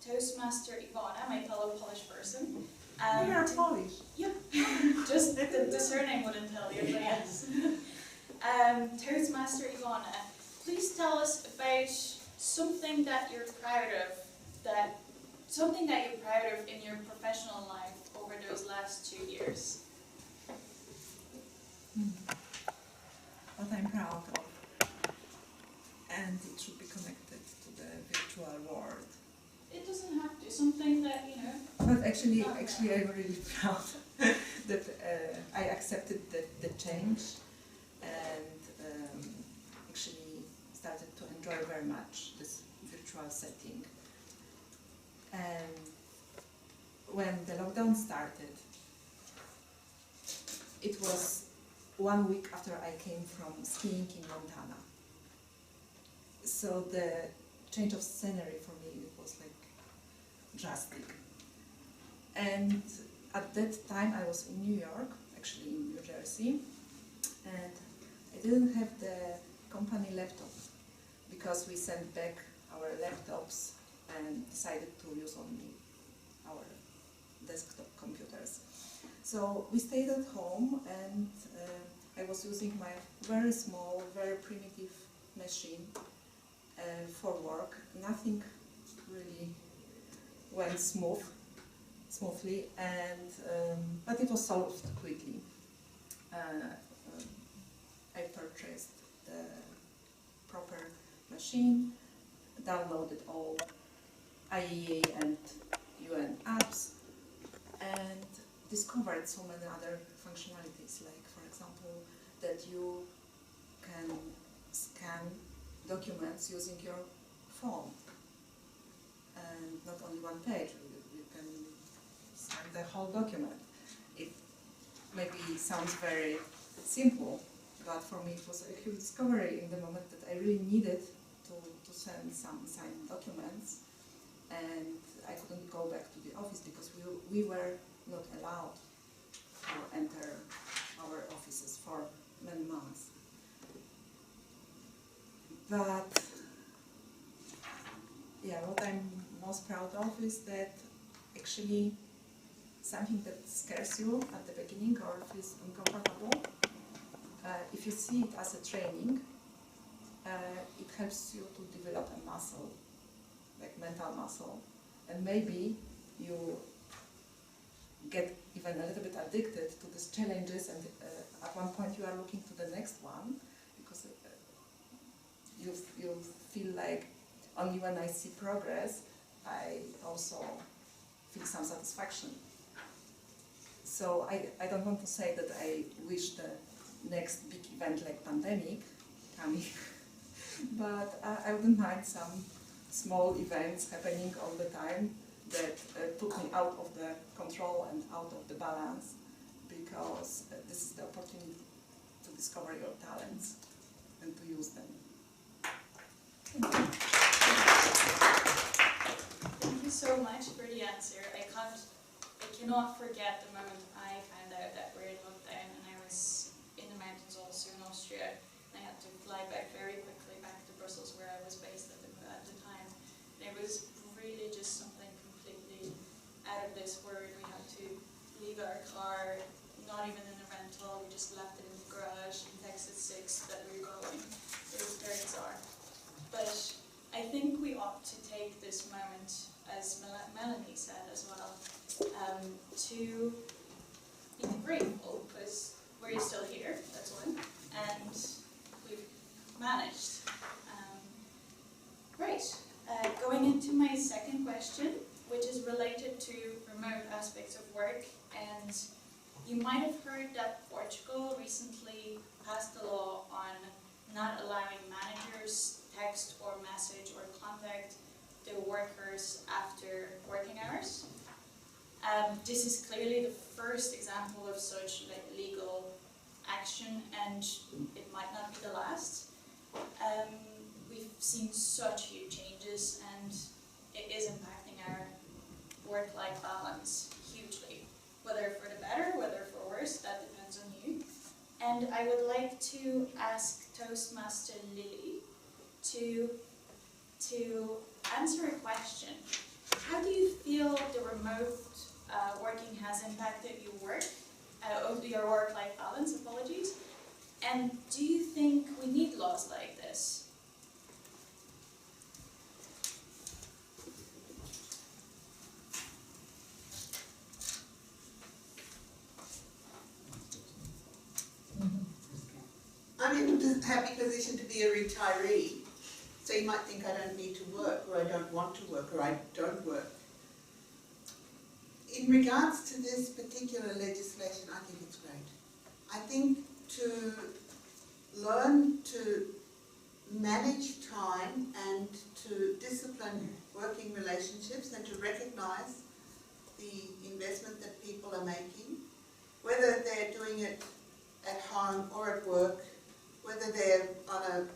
Toastmaster Ivana, my fellow Polish person. You are Polish. Yeah, just the surname wouldn't tell you, but yes. Toastmaster Ivana, please tell us about something that you're proud of, in your professional life over those last 2 years. What I'm proud of, and it should be connected to the virtual world. It doesn't have to, something that, you know. But actually I'm really proud that I accepted the change and actually started to enjoy very much this virtual setting. And when the lockdown started, it was 1 week after I came from skiing in Montana. So the change of scenery for me, it was like drastic. And at that time I was in New York, actually in New Jersey, and I didn't have the company laptop because we sent back our laptops and decided to use only our desktop computers. So we stayed at home, and I was using my very small, very primitive machine for work. Nothing really went smoothly, and but it was solved quickly. I purchased the proper machine, downloaded all IEA and UN apps, and discovered so many other functionalities, like for example that you can scan documents using your phone, and not only one page, you can scan the whole document. It maybe sounds very simple, but for me it was a huge discovery in the moment that I really needed to send some signed documents, and I couldn't go back to the office because we were not allowed to enter our offices for many months. But yeah, what I'm most proud of is that actually something that scares you at the beginning or feels uncomfortable, if you see it as a training, it helps you to develop a muscle, like mental muscle, and maybe you get even a little bit addicted to these challenges, and at one point you are looking to the next one, because you feel like only when I see progress, I also feel some satisfaction. So I don't want to say that I wish the next big event like pandemic coming, but I wouldn't mind some small events happening all the time that put me out of the control and out of the balance, because this is the opportunity to discover your talents and to use them. Thank you so much for the answer. I cannot forget the moment I found out that we're in lockdown, and I was in the mountains also in Austria, and I had to fly back very quickly back to Brussels, where I was based at the time. And it was really just something completely out of this world. We had to leave our car, not even in a rental, we just left it in the garage and texted 6 that we were going. It was very bizarre. But I think we ought to take this moment, as Melanie said as well, to be grateful, because we're still here, that's one, and we've managed. Right, going into my second question, which is related to remote aspects of work, and you might have heard that Portugal recently passed a law on not allowing managers text or message or contact the workers after working hours. This is clearly the first example of such legal action, and it might not be the last. We've seen such huge changes, and it is impacting our work-life balance hugely. Whether for the better, whether for worse, that depends on you. And I would like to ask Toastmaster Lily to answer a question. How do you feel the remote working has impacted your work-life balance, apologies? And do you think we need laws like this? I'm in a happy position to be a retiree. So you might think I don't need to work, or I don't want to work, or I don't work. In regards to this particular legislation, I think it's great. I think to learn to manage time and to discipline working relationships and to recognize the investment that people are making, whether they're doing it at home or at work, whether they're on a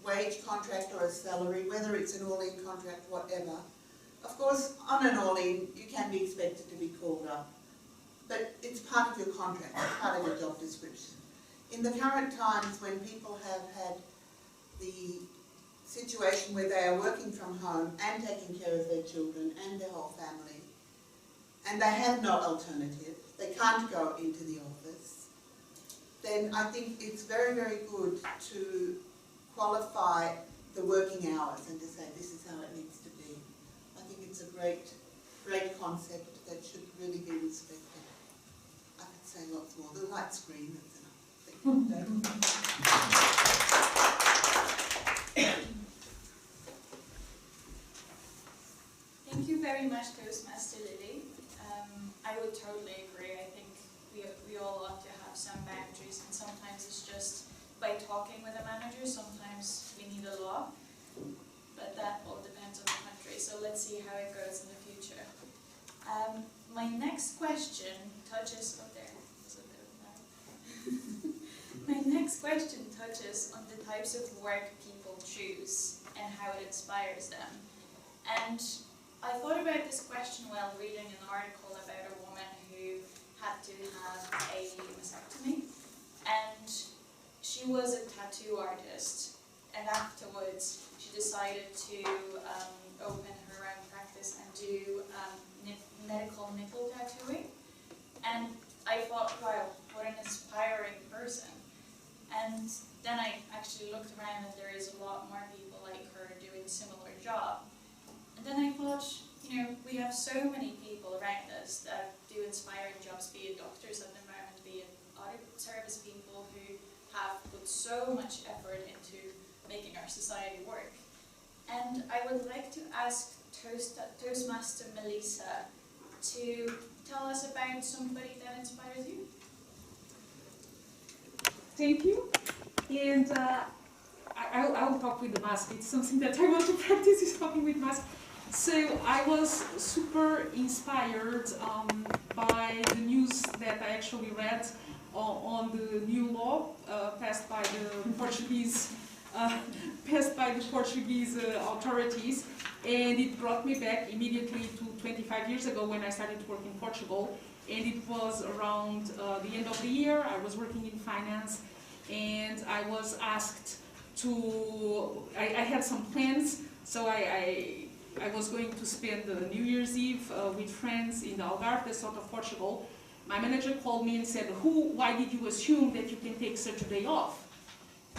wage contract or a salary, whether it's an all-in contract, whatever. Of course, on an all-in, you can be expected to be called up, but it's part of your contract, it's part of your job description. In the current times when people have had the situation where they are working from home and taking care of their children and their whole family, and they have no alternative, they can't go into the office, then I think it's very, very good to qualify the working hours and to say this is how it needs to be. I think it's a great, great concept that should really be respected. I could say lots more. The light screen is enough. Thank you very much, Toastmaster Lily. I would totally agree. I think we all ought to have some boundaries, and sometimes it's just by talking with a manager, sometimes we need a law, but that all depends on the country, so let's see how it goes in the future. My next question touches, my next question touches on the types of work people choose and how it inspires them. And I thought about this question while reading an article about a woman who had to have a mastectomy, and she was a tattoo artist, and afterwards she decided to open her own practice and do medical nipple tattooing. And I thought, wow, what an inspiring person. And then I actually looked around, and there is a lot more people like her doing a similar job. And then I thought, you know, we have so many people around us that do inspiring jobs, be it doctors at the moment, be it audit service people who have put so much effort into making our society work. And I would like to ask Toastmaster Melissa to tell us about somebody that inspires you. Thank you. And I'll talk with the mask. It's something that I want to practice, is talking with mask. So I was super inspired by the news that I actually read on the new law passed by the Portuguese authorities, and it brought me back immediately to 25 years ago when I started to work in Portugal. And it was around the end of the year. I was working in finance, and I was asked to, I had some plans, so I was going to spend the New Year's Eve with friends in the Algarve, the south of Portugal. My manager called me and said, why did you assume that you can take Saturday off?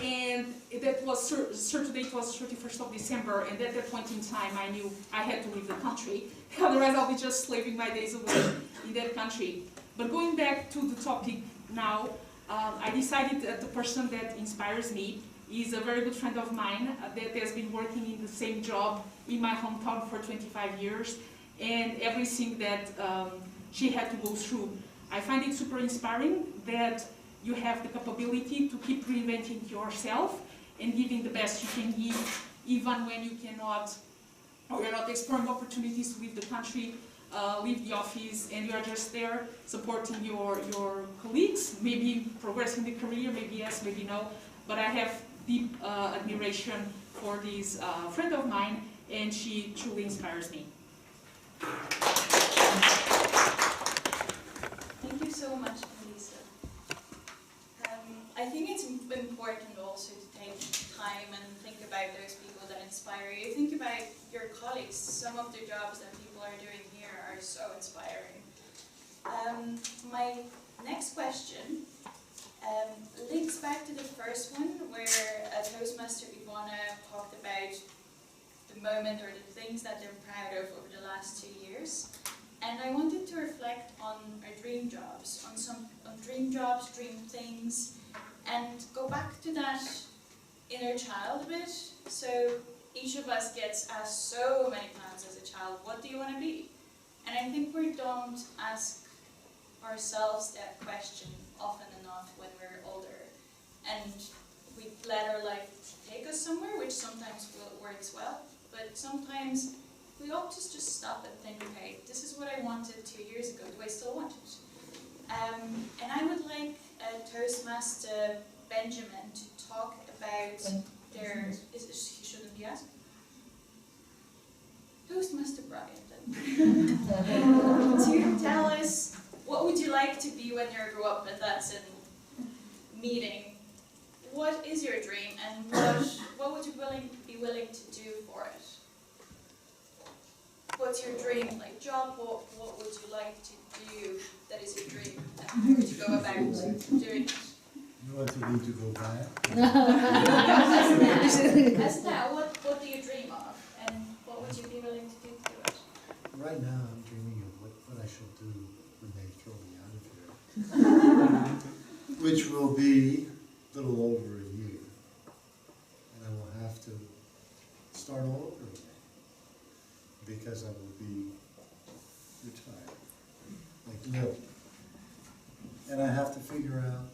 And that was Saturday, it was 31st of December, and at that point in time I knew I had to leave the country. Otherwise I'll be just slaving my days away in that country. But going back to the topic now, I decided that the person that inspires me is a very good friend of mine that has been working in the same job in my hometown for 25 years, and everything that she had to go through I find it super inspiring that you have the capability to keep reinventing yourself and giving the best you can give, even when you cannot, or you're not exploring opportunities to leave the country, leave the office, and you're just there supporting your colleagues, maybe progressing the career, maybe yes, maybe no, but I have deep admiration for this friend of mine, and she truly inspires me. Thank you so much, Melissa. I think it's important also to take time and think about those people that inspire you. Think about your colleagues. Some of the jobs that people are doing here are so inspiring. My next question links back to the first one, where Toastmaster Ivana talked about the moment or the things that they're proud of over the last 2 years. And I wanted to reflect on our dream jobs, on dream jobs, dream things, and go back to that inner child a bit. So each of us gets asked so many times as a child, what do you want to be? And I think we don't ask ourselves that question often enough when we're older. And we let our life take us somewhere, which sometimes works well, but sometimes we ought to just stop and think, okay, this is what I wanted 2 years ago. Do I still want it? And I would like Toastmaster Benjamin to talk about their... He shouldn't be asked? Toastmaster Brian, then. To tell us, what would you like to be when you grow up? And that's in meeting. What is your dream, and what would you be willing to do for it? What's your dream, like job? What would you like to do that is your dream? And how would you go about doing it? You want me to go back? As now, what do you dream of? And what would you be willing to do it? Right now, I'm dreaming of what I shall do when they throw me out of here. Which will be a little over a year. And I will have to start all over again. Because I will be retired, like Lil. And I have to figure out,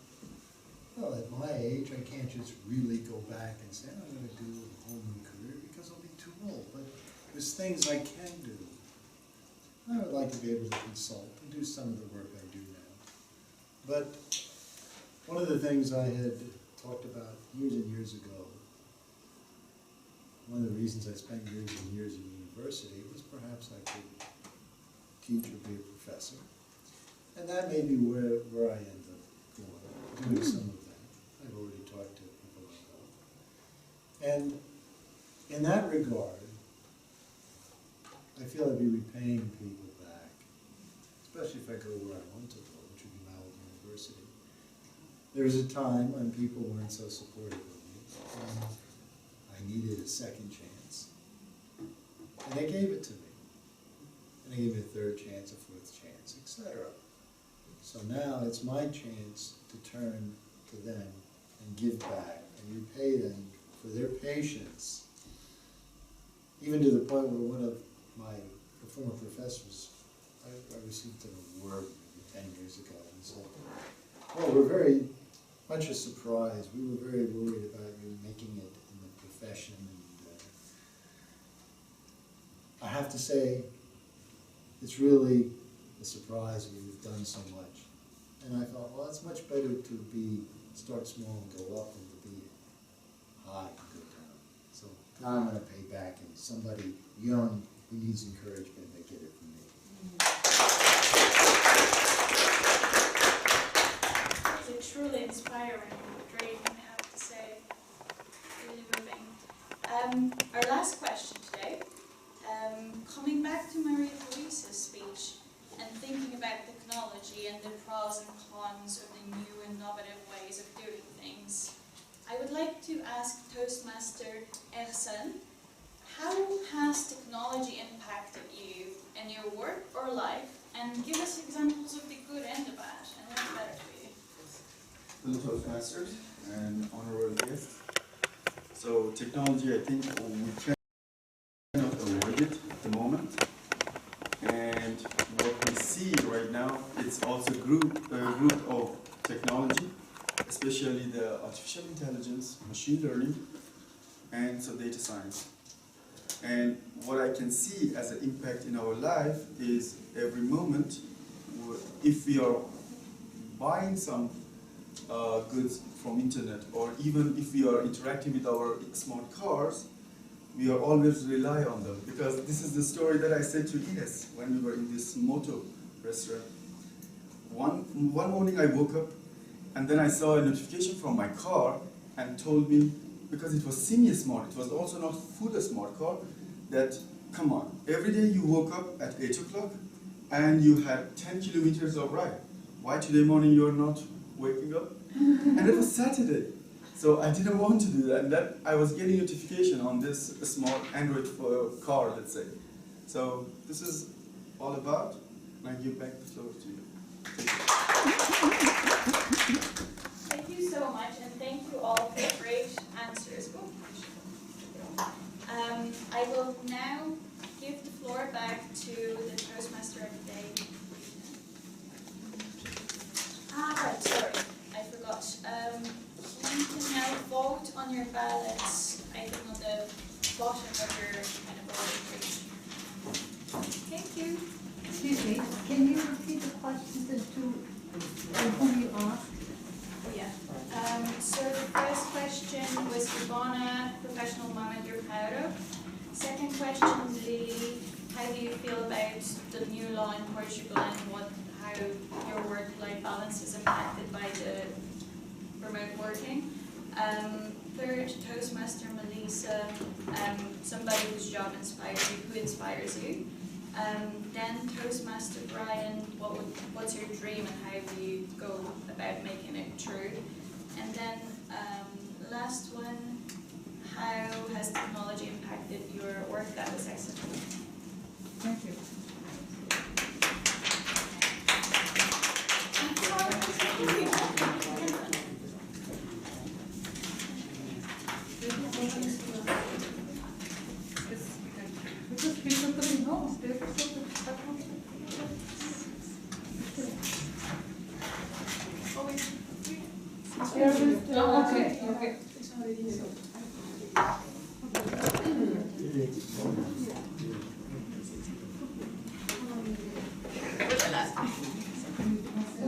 well, at my age, I can't just really go back and say, I'm going to do a whole new career because I'll be too old. But there's things I can do. I would like to be able to consult and do some of the work I do now. But one of the things I had talked about years and years ago, one of the reasons I spent years and years in university was perhaps I could teach or be a professor. And that may be where I end up going, doing some of that. I've already talked to people I know. And in that regard, I feel I'd be repaying people back, especially if I go where I want to go, which would be my old university. There was a time when people weren't so supportive of me, and I needed a second chance. And they gave it to me. And they gave me a third chance, a fourth chance, etc. So now it's my chance to turn to them and give back and repay them for their patience. Even to the point where one of my former professors, I received an award maybe 10 years ago, and said, well, we're very much a surprise. We were very worried about you making it in the profession. And I have to say, it's really a surprise that you've done so much. And I thought, well, it's much better to start small and go up than to be high and go down. So now I'm going to pay back, and somebody young who needs encouragement, they get it from me. It's a truly inspiring dream, I have to say. Really moving. Our last question today, coming back to Maria Theresa's speech and thinking about technology and the pros and cons of the new innovative ways of doing things, I would like to ask Toastmaster Ersan, how has technology impacted you in your work or life, and give us examples of the good and the bad, and what's better for you? Hello Toastmasters and honorable guests. So technology, I think we cannot avoid it at the moment, and what we see right now, it's also group of technology, especially the artificial intelligence, machine learning, and so data science. And what I can see as an impact in our life is every moment, if we are buying some goods from internet, or even if we are interacting with our smart cars, we are always rely on them. Because this is the story that I said to Ines when we were in this moto restaurant. One morning I woke up and then I saw a notification from my car and told me, because it was semi-smart, it was also not full smart car, that come on, every day you woke up at 8 o'clock and you had 10 kilometers of ride. Why today morning you're not waking up? And it was Saturday. So I didn't want to do that, and that I was getting notification on this small Android car, let's say. So this is all about, and I give back the floor to you. Thank you so much, and thank you all for great answers. I will now give the floor back to the Toastmaster of the day. Right, sorry, I forgot. You can now vote on your ballots, I think on the bottom of your kind of voting page. Thank you. Excuse me, can you repeat the questions and whom you asked? Oh yeah. So the first question was Ivana, professional moment you're proud of. Second question, Lily, how do you feel about the new law in Portugal and how your work-life balance is impacted by the remote working? Third, Toastmaster Melissa, somebody whose job inspires you, who inspires you. Then Toastmaster Brian, what's your dream and how do you go about making it true? And then last one, how has technology impacted your work? That was excellent. Thank you. Oh, okay, okay.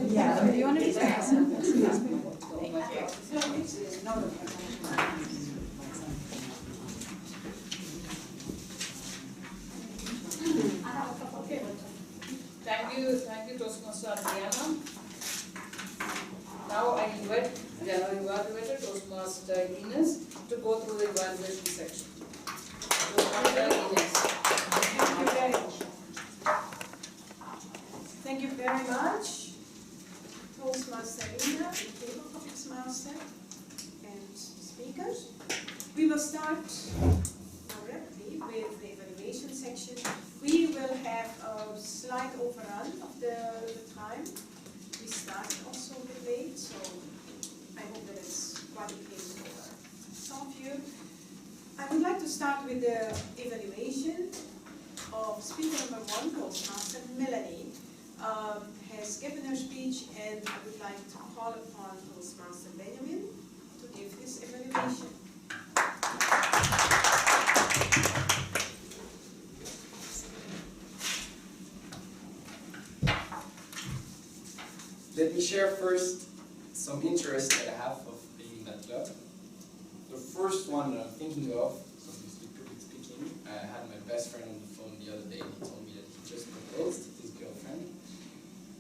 Yeah, do you want to be fast? Thank you, Toastmaster Adriana. Now I invite the evaluator, Toastmaster Ines, to go through the evaluation section. Toastmaster Ines. Thank you very much, Toastmaster Ina, the table topics master, and speakers. We will start directly with the evaluation section. We will have a slight overrun of the time. We started also a bit late, so I hope that it's quite okay for some of you. I would like to start with the evaluation of speaker number 1, Toastmaster Melanie. Has given her speech, and I would like to call upon Toastmaster Benjamin to give his evaluation. Let me share first some interest that I have of being in that club. The first one that I'm thinking of, so obviously public speaking, I had my best friend on the phone the other day, and he told me that he just proposed to his girlfriend.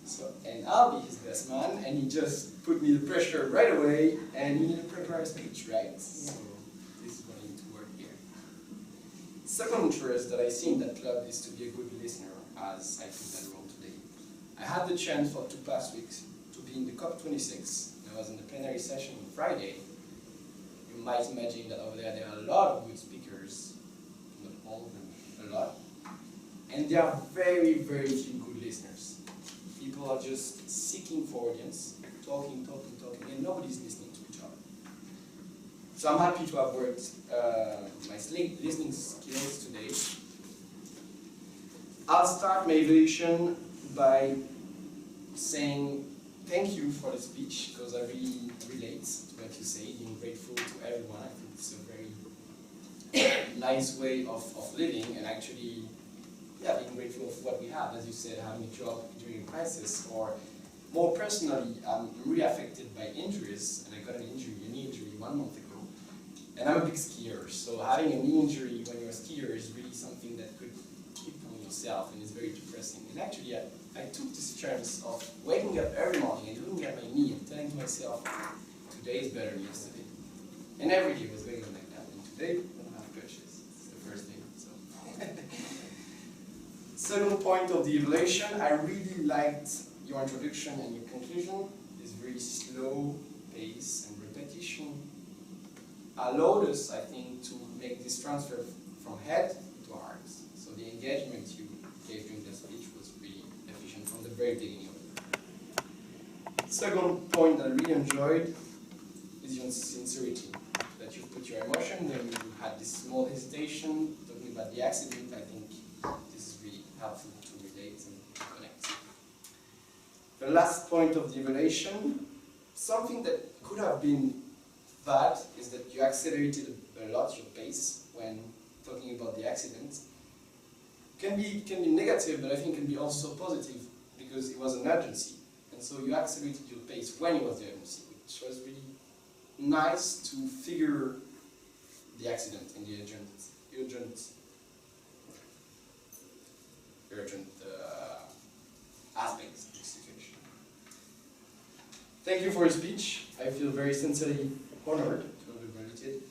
So, and I'll be his best man, and he just put me the pressure right away, and he needed to prepare a speech, right? So this is what I need to work here. Second interest that I see in that club is to be a good listener, as I took that role today. I had the chance for 2 past weeks to be in the COP26. I was in the plenary session on Friday. You might imagine that over there are a lot of good speakers, not all of them, a lot. And there are very, very few good listeners. People are just seeking for audience, talking, and nobody's listening to each other. So I'm happy to have worked my listening skills today. I'll start my evaluation by saying thank you for the speech, because I really relate to what you say, being grateful to everyone. I think it's a very nice way of living, and actually, yeah, being grateful of what we have, as you said, having a job during a crisis, or more personally, I'm really affected by injuries, and I got a knee injury 1 month ago, and I'm a big skier, so having a knee injury when you're a skier is really something that could keep on yourself, and it's very depressing. And actually, I took this chance of waking up every morning and looking at my knee and telling myself, today is better than yesterday. And every day was going on like that, and today I don't have crutches. It's the first day, so. Second point of the evaluation, I really liked your introduction and your conclusion. This very slow pace and repetition allowed us, I think, to make this transfer from head to heart. So the engagement you gave during the speech was really efficient from the very beginning of it. Second point that I really enjoyed is your sincerity, that you put your emotion when you had this small hesitation talking about the accident. I think this is really helpful to relate and connect. The last point of the evaluation, something that could have been bad is that you accelerated a lot your pace when talking about the accident. Can be negative, but I think can be also positive because it was an urgency. And so you accelerated your pace when it was the urgency, which was really nice to figure the accident and the urgent aspects of the situation. Thank you for your speech. I feel very sincerely honored to have been invited.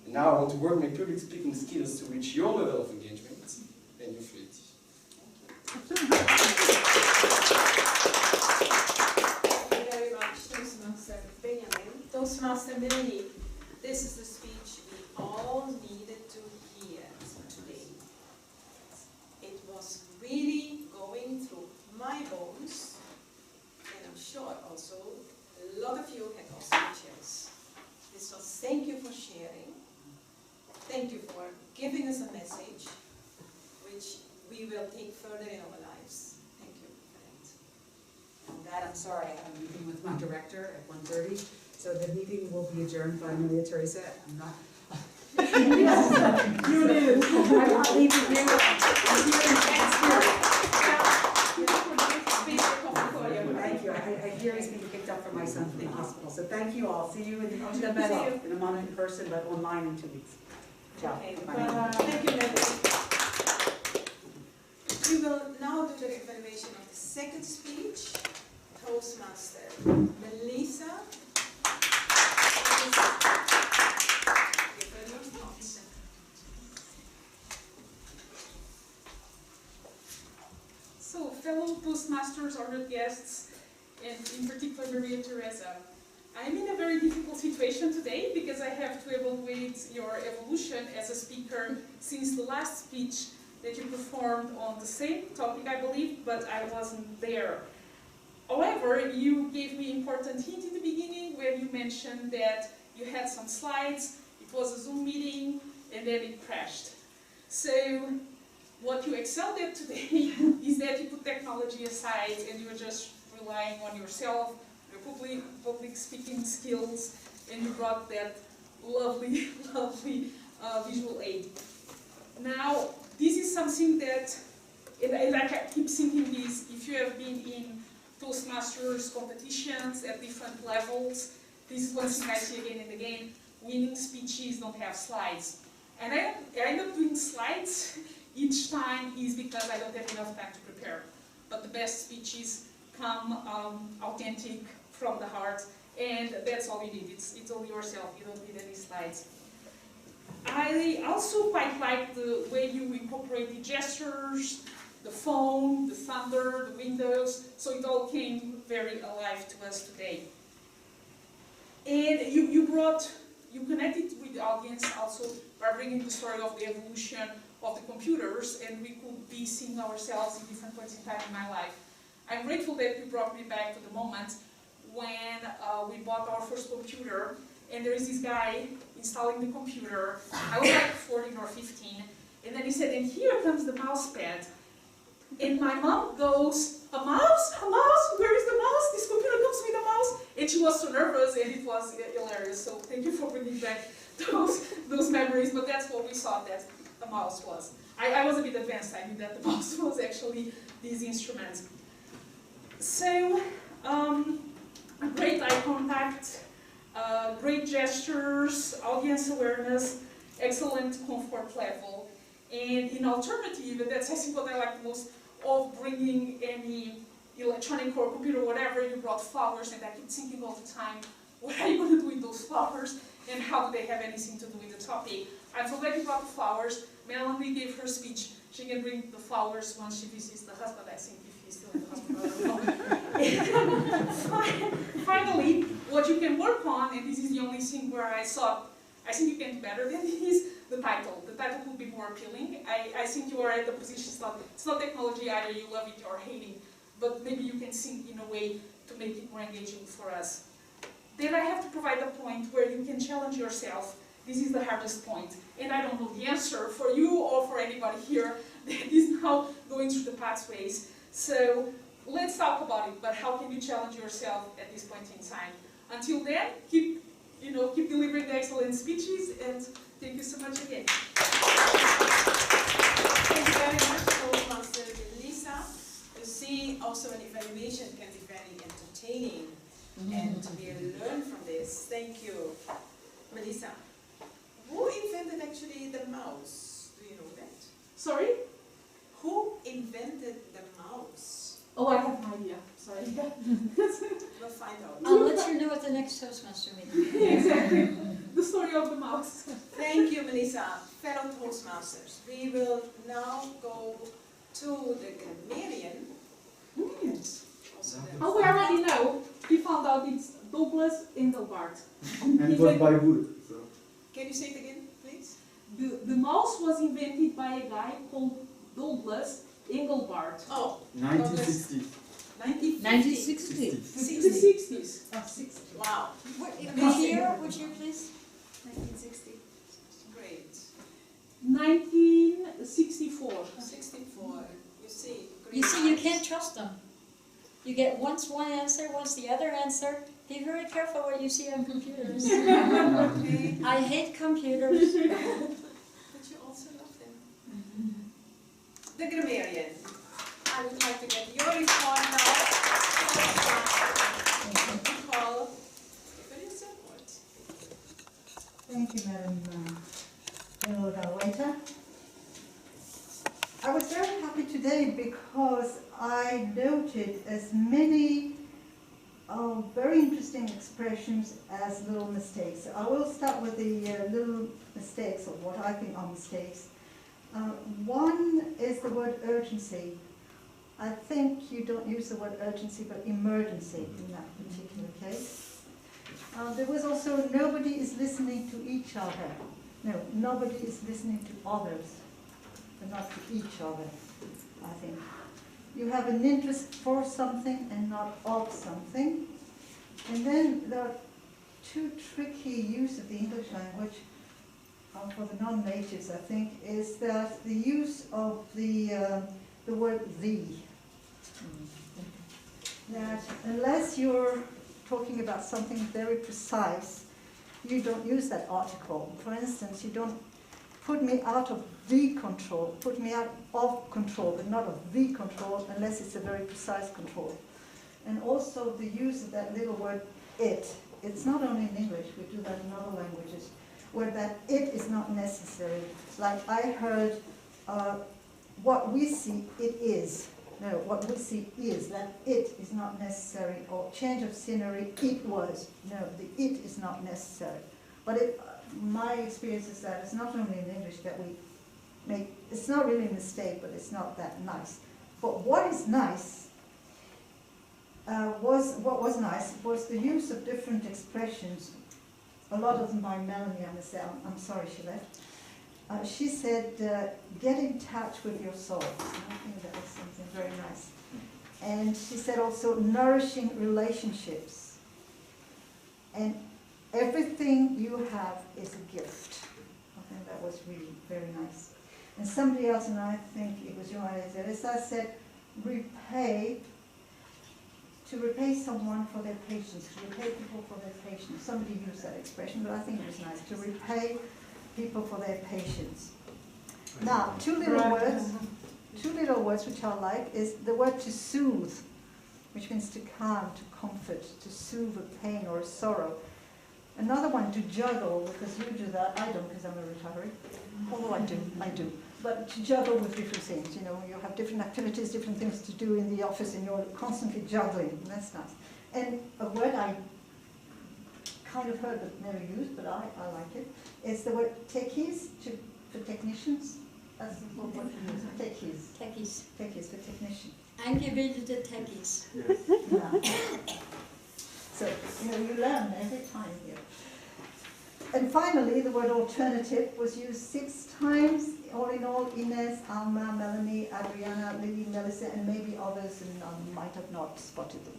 And now I want to work my public speaking skills to reach your level of engagement and your fluidity. Thank you very much, Toastmaster Benjamin. Toastmaster Melanie, this is the speech we all needed to hear today. It was really going through my bones, and I'm sure also a lot of you had also chills. This was thank you for sharing. Thank you for giving us a message, which we will take further in our lives. Thank you for that. On that, I'm sorry, I have a meeting with my director at 1:30, so the meeting will be adjourned by Maria Teresa. I'm not. You did. I'm not leaving you. I'm here next year. Thank you. I hear he's being picked up from my son from the hospital. So thank you all. See you in a month in person, but online in 2 weeks. Ciao. Okay, thank you, Melanie. We will now do the evaluation of the second speech. Toastmaster Melissa. So, fellow Toastmasters, honored guests, and in particular Maria Teresa, I'm in a very difficult situation today because I have to evaluate your evolution as a speaker since the last speech that you performed on the same topic, I believe, but I wasn't there. However, you gave me important hint in the beginning when you mentioned that you had some slides, it was a Zoom meeting, and then it crashed. So, what you excelled at today is that you put technology aside and you're just relying on yourself, your public speaking skills, and you brought that lovely, lovely visual aid. Now, this is something that, and I keep thinking this, if you have been in Toastmasters competitions at different levels, this is one thing I see again and again, winning speeches don't have slides. And I end up doing slides each time is because I don't have enough time to prepare. But the best speeches come authentic from the heart, and that's all you need. It's all yourself, you don't need any slides. I also quite like the way you incorporate the gestures, the phone, the thunder, the windows, so it all came very alive to us today. And you connected with the audience also by bringing the story of the evolution of the computers, and we could be seeing ourselves in different points in time in my life. I'm grateful that you brought me back to the moment when we bought our first computer, and there is this guy installing the computer. I was like 14 or 15, and then he said, and here comes the mouse pad. And my mom goes, a mouse? A mouse? Where is the mouse? This computer comes with a mouse? And she was so nervous, and it was hilarious. So thank you for bringing back those memories. But that's what we thought that a mouse was. I was a bit advanced. I knew that the mouse was actually these instruments. So, great eye contact, great gestures, audience awareness, excellent comfort level. And in alternative, and that's I think what I like the most of bringing any electronic or computer, whatever, you brought flowers, and I keep thinking all the time, what are you going to do with those flowers, and how do they have anything to do with the topic? I'm so glad you brought the flowers. Melanie gave her speech. She can bring the flowers once she visits the husband, I think, if he's still in the hospital, I don't know. Finally, what you can work on, and this is the only thing where I thought, I think you can do better than this, the title. The title could be more appealing. I think you are at the position, it's not technology either, you love it or hate it, but maybe you can think in a way to make it more engaging for us. Then I have to provide a point where you can challenge yourself. This is the hardest point, and I don't know the answer for you or for anybody here that is now going through the pathways. So let's talk about it, but how can you challenge yourself at this point in time? Until then, keep delivering the excellent speeches, and thank you so much again. Thank you very much, Toastmaster Lisa. You see, also an evaluation can be very entertaining, and we learn from this. Thank you. Melissa, who invented actually the mouse? Do you know that? Sorry? Who invented the mouse? Oh, I have no idea. Sorry. We'll find out. I'll let you know at the next Toastmaster meeting. Exactly. The story of the mouse. Thank you, Melissa. Fellow Toastmasters, we will now go to the grammarian. Yes. Oh, we already know. We found out it's Douglas Engelbart. And it was by wood. So. Can you say it again, please? The mouse was invented by a guy called Douglas Engelbart. Oh, 1960s. 1960. 60s. Oh, 60. Wow. What year would you please? 1960. Great. 1964. 64. You see. You see, you can't trust them. You get once one answer, once the other answer. Be very careful what you see on computers. Okay. I hate computers. But you also love them. The grammarian. I would like to get your report now. Call. Give us support. Thank you, Madam Waiter. I was very happy today because I noted as many very interesting expressions as little mistakes. I will start with the little mistakes, or what I think are mistakes. One is the word urgency. I think you don't use the word urgency, but emergency in that particular case. There was also nobody is listening to each other. No, nobody is listening to others, but not to each other, I think. You have an interest for something and not of something. And then there are two tricky use of the English language for the non-natives, I think, is that the use of the word the. That unless you're talking about something very precise, you don't use that article. For instance, you don't put me out of the control, put me out of control, but not of the control, unless it's a very precise control. And also the use of that little word it. It's not only in English, we do that in other languages, where that it is not necessary. Like I heard, what we see, it is. No, what we see is, that it is not necessary, or change of scenery, it was. No, the it is not necessary. But my experience is that it's not only in English that we make, it's not really a mistake, but it's not that nice. But what is nice, what was nice was the use of different expressions, a lot of them by Melanie, I must say. I'm sorry she left. She said, get in touch with your soul. I think that was something very nice. And she said also, nourishing relationships. And everything you have is a gift. I think that was really very nice. And somebody else, and I think it was Johanna Teresa, said, repay someone for their patience, to repay people for their patience. Somebody used that expression, but I think it was nice, to repay people for their patience. Now, two little words which I like is the word to soothe, which means to calm, to comfort, to soothe a pain or a sorrow. Another one, to juggle, because you do that, I don't because I'm a retiree, although I do. But to juggle with different things, you know, you have different activities, different things to do in the office, and you're constantly juggling, and that's nice. And a word I kind of heard but never used, but I like it, is the word techies for technicians. That's what we use, techies. Techies. Techies for technician. Eingebildete Techies. Yes. Yeah. So, you know, you learn every time here. And finally, the word alternative was used 6 times. All in all, Ines, Alma, Melanie, Adriana, Lily, Melissa, and maybe others, and I might have not spotted them.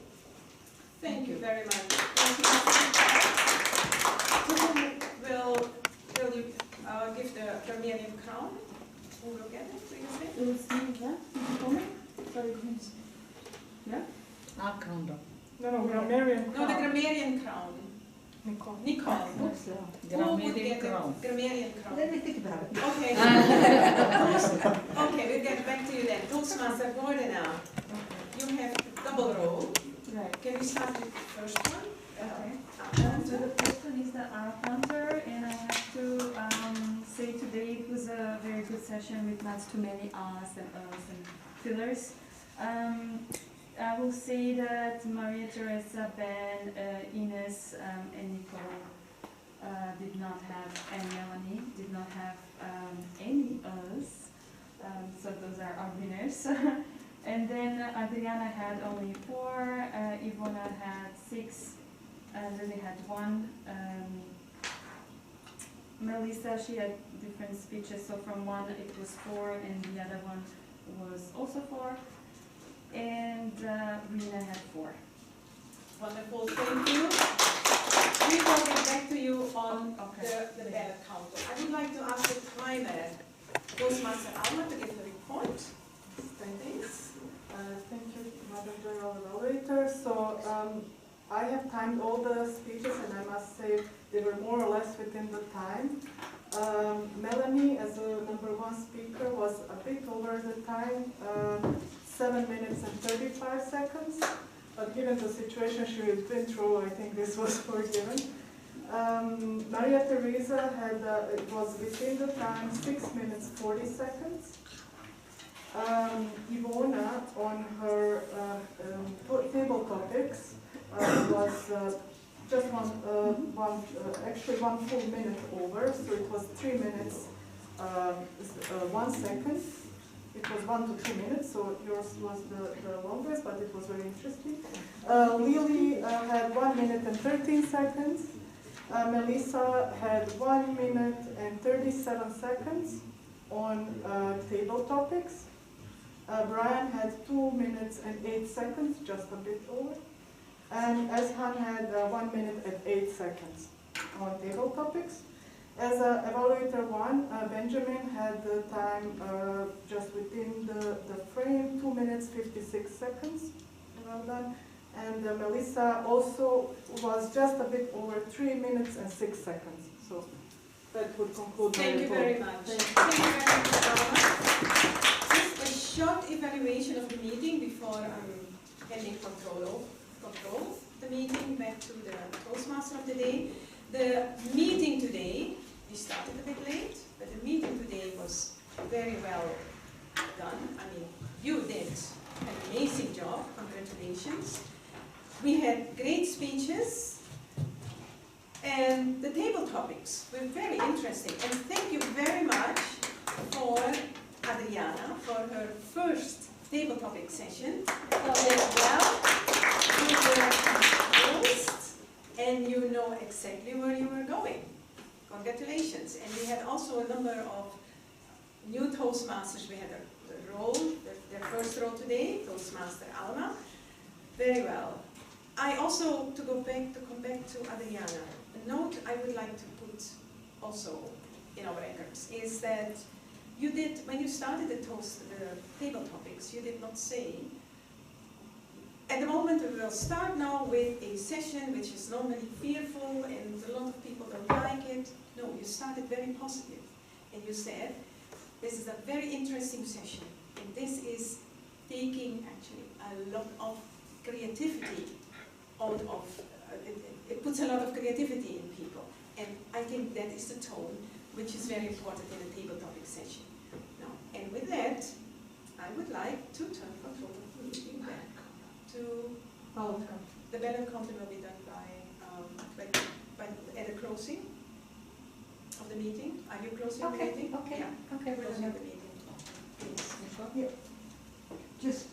Thank you very much. Will you give the Armenian crown? Who will get it? Will you say? Yeah? Akronda. No, grammarian No, crown. the grammarian crown. Nicole. Nicole. Who would get the grammarian crown? Let me think about it. Okay. Okay, we'll get back to you then. Toastmaster Gordana, you have double role. Right. Can we start with the first one? Okay. So the first one is the art counter, and I have to say today it was a very good session with not too many ahs and uhs and fillers. I will say that Maria Teresa, Ben, Ines, and Nicole did not have, and Melanie did not have any uhs, so those are our winners. And then Adriana had only 4, Ivona had 6, Lily had 1. Melissa, she had different speeches, so from 1 it was 4, and the other one was also 4. And Rina had 4. Wonderful, thank you. We will get back to you on the ballot counter. I would like to ask the timer, Toastmaster Alma, to give the report. Thanks. Thank you, Madam General Evaluator. So I have timed all the speeches, and I must say they were more or less within the time. Melanie, as a #1 speaker, was a bit over the time, 7 minutes and 35 seconds. But given the situation she had been through, I think this was forgiven. Maria Teresa had, it was within the time, 6 minutes 40 seconds. Ivona, on her table topics, was just actually one full minute over, so it was 3 minutes 1 second. It was 1 to 2 minutes, so yours was the longest, but it was very interesting. Lily had 1 minute and 13 seconds. Melissa had 1 minute and 37 seconds on table topics. Brian had 2 minutes and 8 seconds, just a bit over. And Ezhan had 1 minute and 8 seconds on table topics. As evaluator 1, Benjamin had the time just within the frame, 2 minutes 56 seconds. Well done. And Melissa also was just a bit over 3 minutes and 6 seconds. So that would conclude my report. Thank you very much. Thank you very much, Alma. Just a short evaluation of the meeting before handing control the meeting back to the Toastmaster of the day. The meeting today, we started a bit late, but the meeting today was very well done. I mean, you did an amazing job, congratulations. We had great speeches, and the table topics were very interesting. And thank you very much for Adriana for her first table topic session. You were host, and you know exactly where you were going. Congratulations. And we had also a number of new Toastmasters. We had their first role today, Toastmaster Alma. Very well. I also, to come back to Adriana, a note I would like to put also in our records is that you did, when you started the table topics, you did not say, at the moment we will start now with a session which is normally fearful and a lot of people don't like it. No, you started very positive. And you said, this is a very interesting session. And this is taking actually a lot of creativity out of, it puts a lot of creativity in people. And I think that is the tone which is very important in a table topic session. Now, and with that, I would like to turn control of the meeting back to the ballot counting will be done by at the closing of the meeting. Are you closing the meeting? Okay, Yeah. okay, we're Closing done. the meeting. Please. Yeah. Just,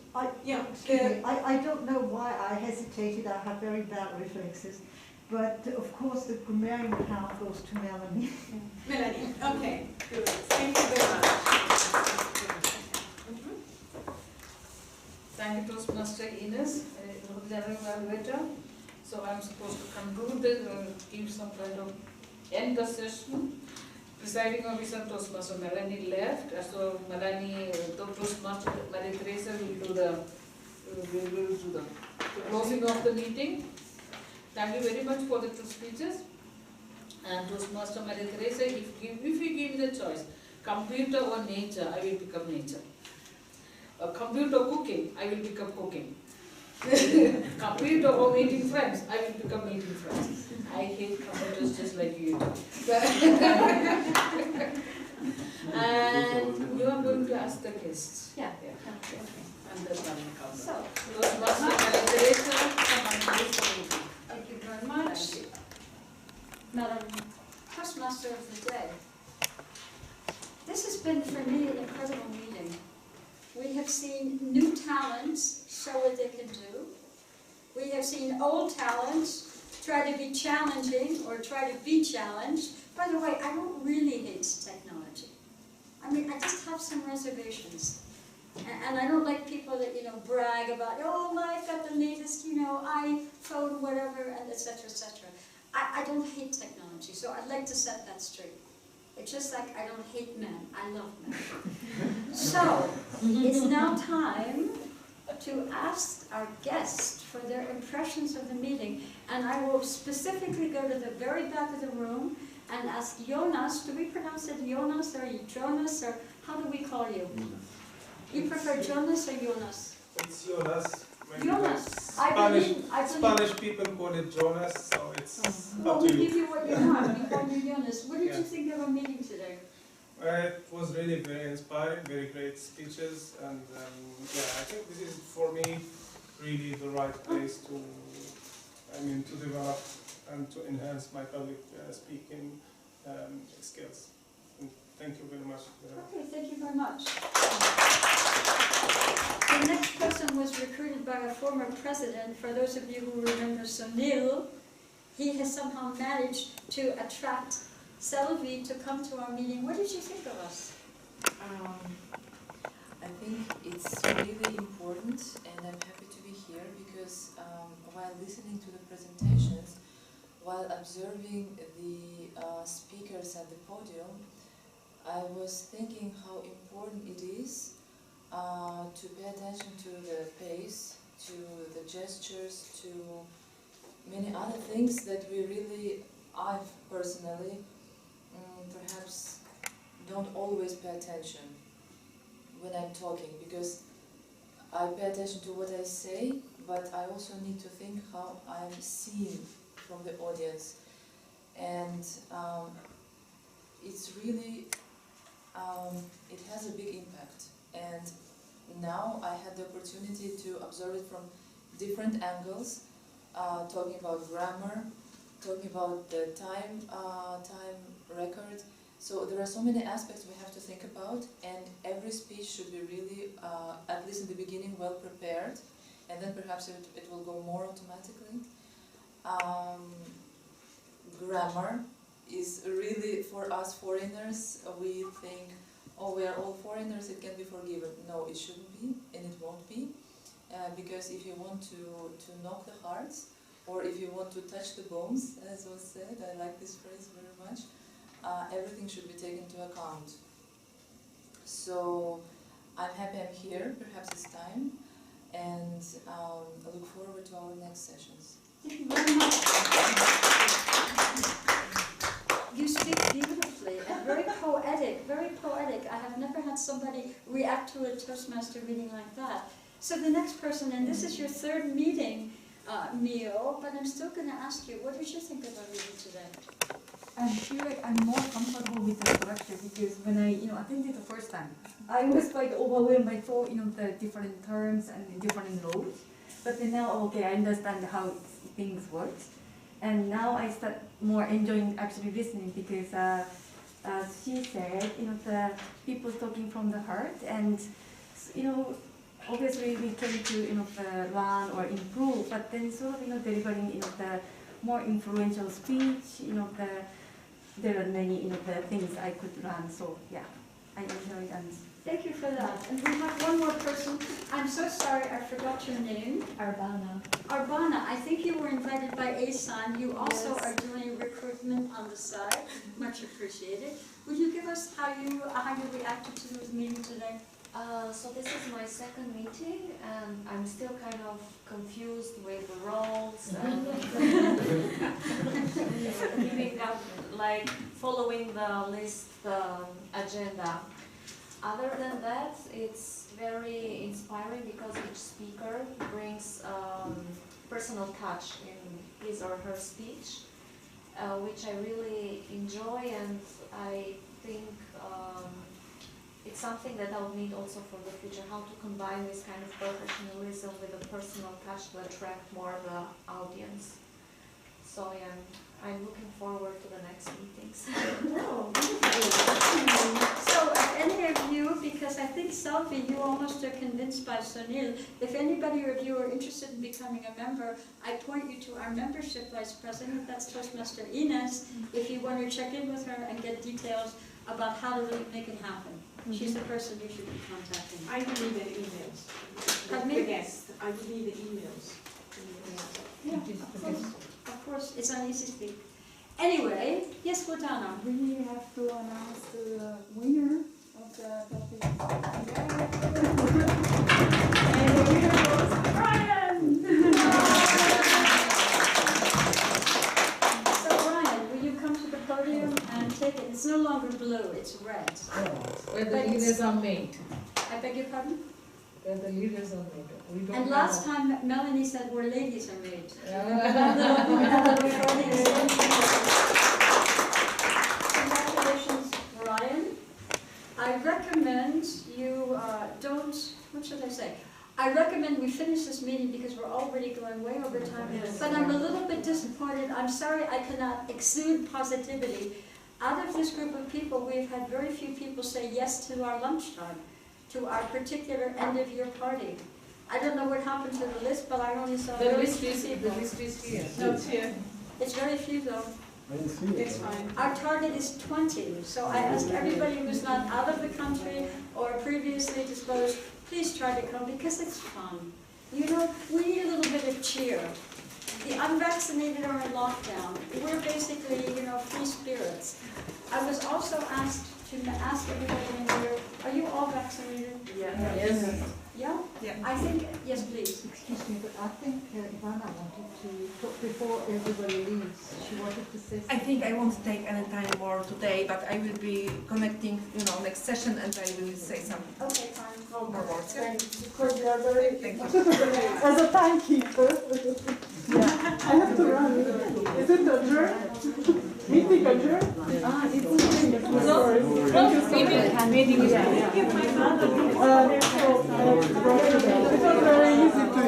Yeah, excuse me, I don't know why I hesitated, I have very bad reflexes, but of course the grammarian account goes to Melanie. Melanie, okay, good. Thank you very much. Thank you, Toastmaster Ines, level evaluator. So I'm supposed to conclude this, give some kind of end the session. Presiding officer Toastmaster Melanie left, so Melanie, Toastmaster Maria Teresa will do the closing of the meeting. Thank you very much for the two speeches. And Toastmaster Maria Teresa, if you give me the choice, computer or nature, I will pick up nature. Computer cooking, I will pick up cooking. Computer or meeting friends, I will pick up meeting friends. I hate computers just like you do. And you are going to ask the guests. Yeah. Okay. And that's one counter. So, Toastmaster Maria Teresa, thank you very much. Madam Toastmaster of the Day. This has been for me an incredible meeting. We have seen new talents show what they can do. We have seen old talents try to be challenging or try to be challenged. By the way, I don't really hate technology. I mean, I just have some reservations. And I don't like people that, brag about, oh, I've got the latest, iPhone, whatever, and et cetera, et cetera. I don't hate technology, so I'd like to set that straight. It's just like I don't hate men, I love men. So, it's now time to ask our guests for their impressions of the meeting. And I will specifically go to the very back of the room and ask Jonas, do we pronounce it Jonas or Jonas, or how do we call you? You prefer Jonas or Jonas? It's Jonas. Jonas. Spanish people call it Jonas, so it's Well, up we to you. give you what you want. We call you Jonas. What did you think of our meeting today? It was really very inspiring, very great speeches, and I think this is for me really the right place to develop and to enhance my public speaking skills. And thank you very much. Okay, thank you very much. The next person was recruited by a former president. For those of you who remember Sunil, he has somehow managed to attract Selvi to come to our meeting. What did you think of us? I think it's really important, and I'm happy to be here because while listening to the presentations, while observing the speakers at the podium, I was thinking how important it is to pay attention to the pace, to the gestures, to many other things that we really, I've personally, perhaps don't always pay attention when I'm talking, because I pay attention to what I say, but I also need to think how I'm seen from the audience. And it's really, it has a big impact. And now I had the opportunity to observe it from different angles, talking about grammar, talking about the time record. So there are so many aspects we have to think about, and every speech should be really, at least in the beginning, well prepared, and then perhaps it will go more automatically. Grammar is really, for us foreigners, we think, oh, we are all foreigners, it can be forgiven. No, it shouldn't be, and it won't be, because if you want to knock the hearts, or if you want to touch the bones, as was said, I like this phrase very much, everything should be taken into account. So I'm happy I'm here, perhaps it's time, and I look forward to our next sessions. Thank you very much. You speak beautifully and very poetic, very poetic. I have never had somebody react to a Toastmaster meeting like that. So the next person, and this is your third meeting, Mio, but I'm still going to ask you, what did you think of our meeting today? I feel like I'm more comfortable with the structure because when I attended the first time, I was quite overwhelmed by the different terms and different roles. But then now, okay, I understand how things work, and now I start more enjoying actually listening because, as she said, the people talking from the heart, and obviously we came to learn or improve, but then sort of delivering the more influential speech, there are many the things I could learn. So yeah, I enjoyed and. Thank you for that. And we have one more person. I'm so sorry, I forgot your name. Arbana. Arbana, I think you were invited by ASAN. You also are doing recruitment on the side. Much appreciated. Would you give us how you reacted to the meeting today? So this is my second meeting, and I'm still kind of confused with the roles and giving up, like following the list agenda. Other than that, it's very inspiring because each speaker brings personal touch in his or her speech, which I really enjoy, and I think it's something that I'll need also for the future, how to combine this kind of professionalism with a personal touch to attract more of the audience. So yeah, I'm looking forward to the next meetings. So if any of you, because I think Selvi, you almost are convinced by Sunil, if anybody of you are interested in becoming a member, I point you to our membership vice president, that's Toastmaster Ines, if you want to check in with her and get details about how to really make it happen. She's the person you should be contacting. I will need the emails. Pardon me? The guest, I will need the emails. Yeah, of course, it's an easy speak. Anyway, yes, Gordana. We have to announce the winner of the topic. And the winner was Brian! So Brian, will you come to the podium and take it? It's no longer blue, it's red. Where the leaders are made. I beg your pardon? Where the leaders are made. We don't And last time Melanie said where ladies are made. Congratulations, Brian. I recommend you don't, what should I say? I recommend we finish this meeting because we're already going way over time. But I'm a little bit disappointed. I'm sorry I cannot exude positivity. Out of this group of people, we've had very few people say yes to our lunchtime, to our particular end-of-year party. I don't know what happened to the list, but I only saw very few people. The list is here. No, it's here. It's very few though. It's fine. Our target is 20, so I ask everybody who's not out of the country or previously disposed, please try to come because it's fun. You know, we need a little bit of cheer. The unvaccinated are in lockdown. We're basically, free spirits. I was also asked to ask everybody in here, are you all vaccinated? Yeah. Yes. Yeah? Yeah. I think, yes please. Excuse me, but I think Ivana wanted to talk before everybody leaves. She wanted to say something. I think I won't take any time more today, but I will be connecting, next session, and I will say some Okay, fine. more words. Because you are very, Thank you. as a timekeeper, yeah, I have to run. Is it adjourned? Meeting adjourned? Ah, it's meeting is it was very easy to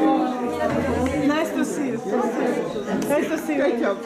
nice to see you. Nice to see you. Great job.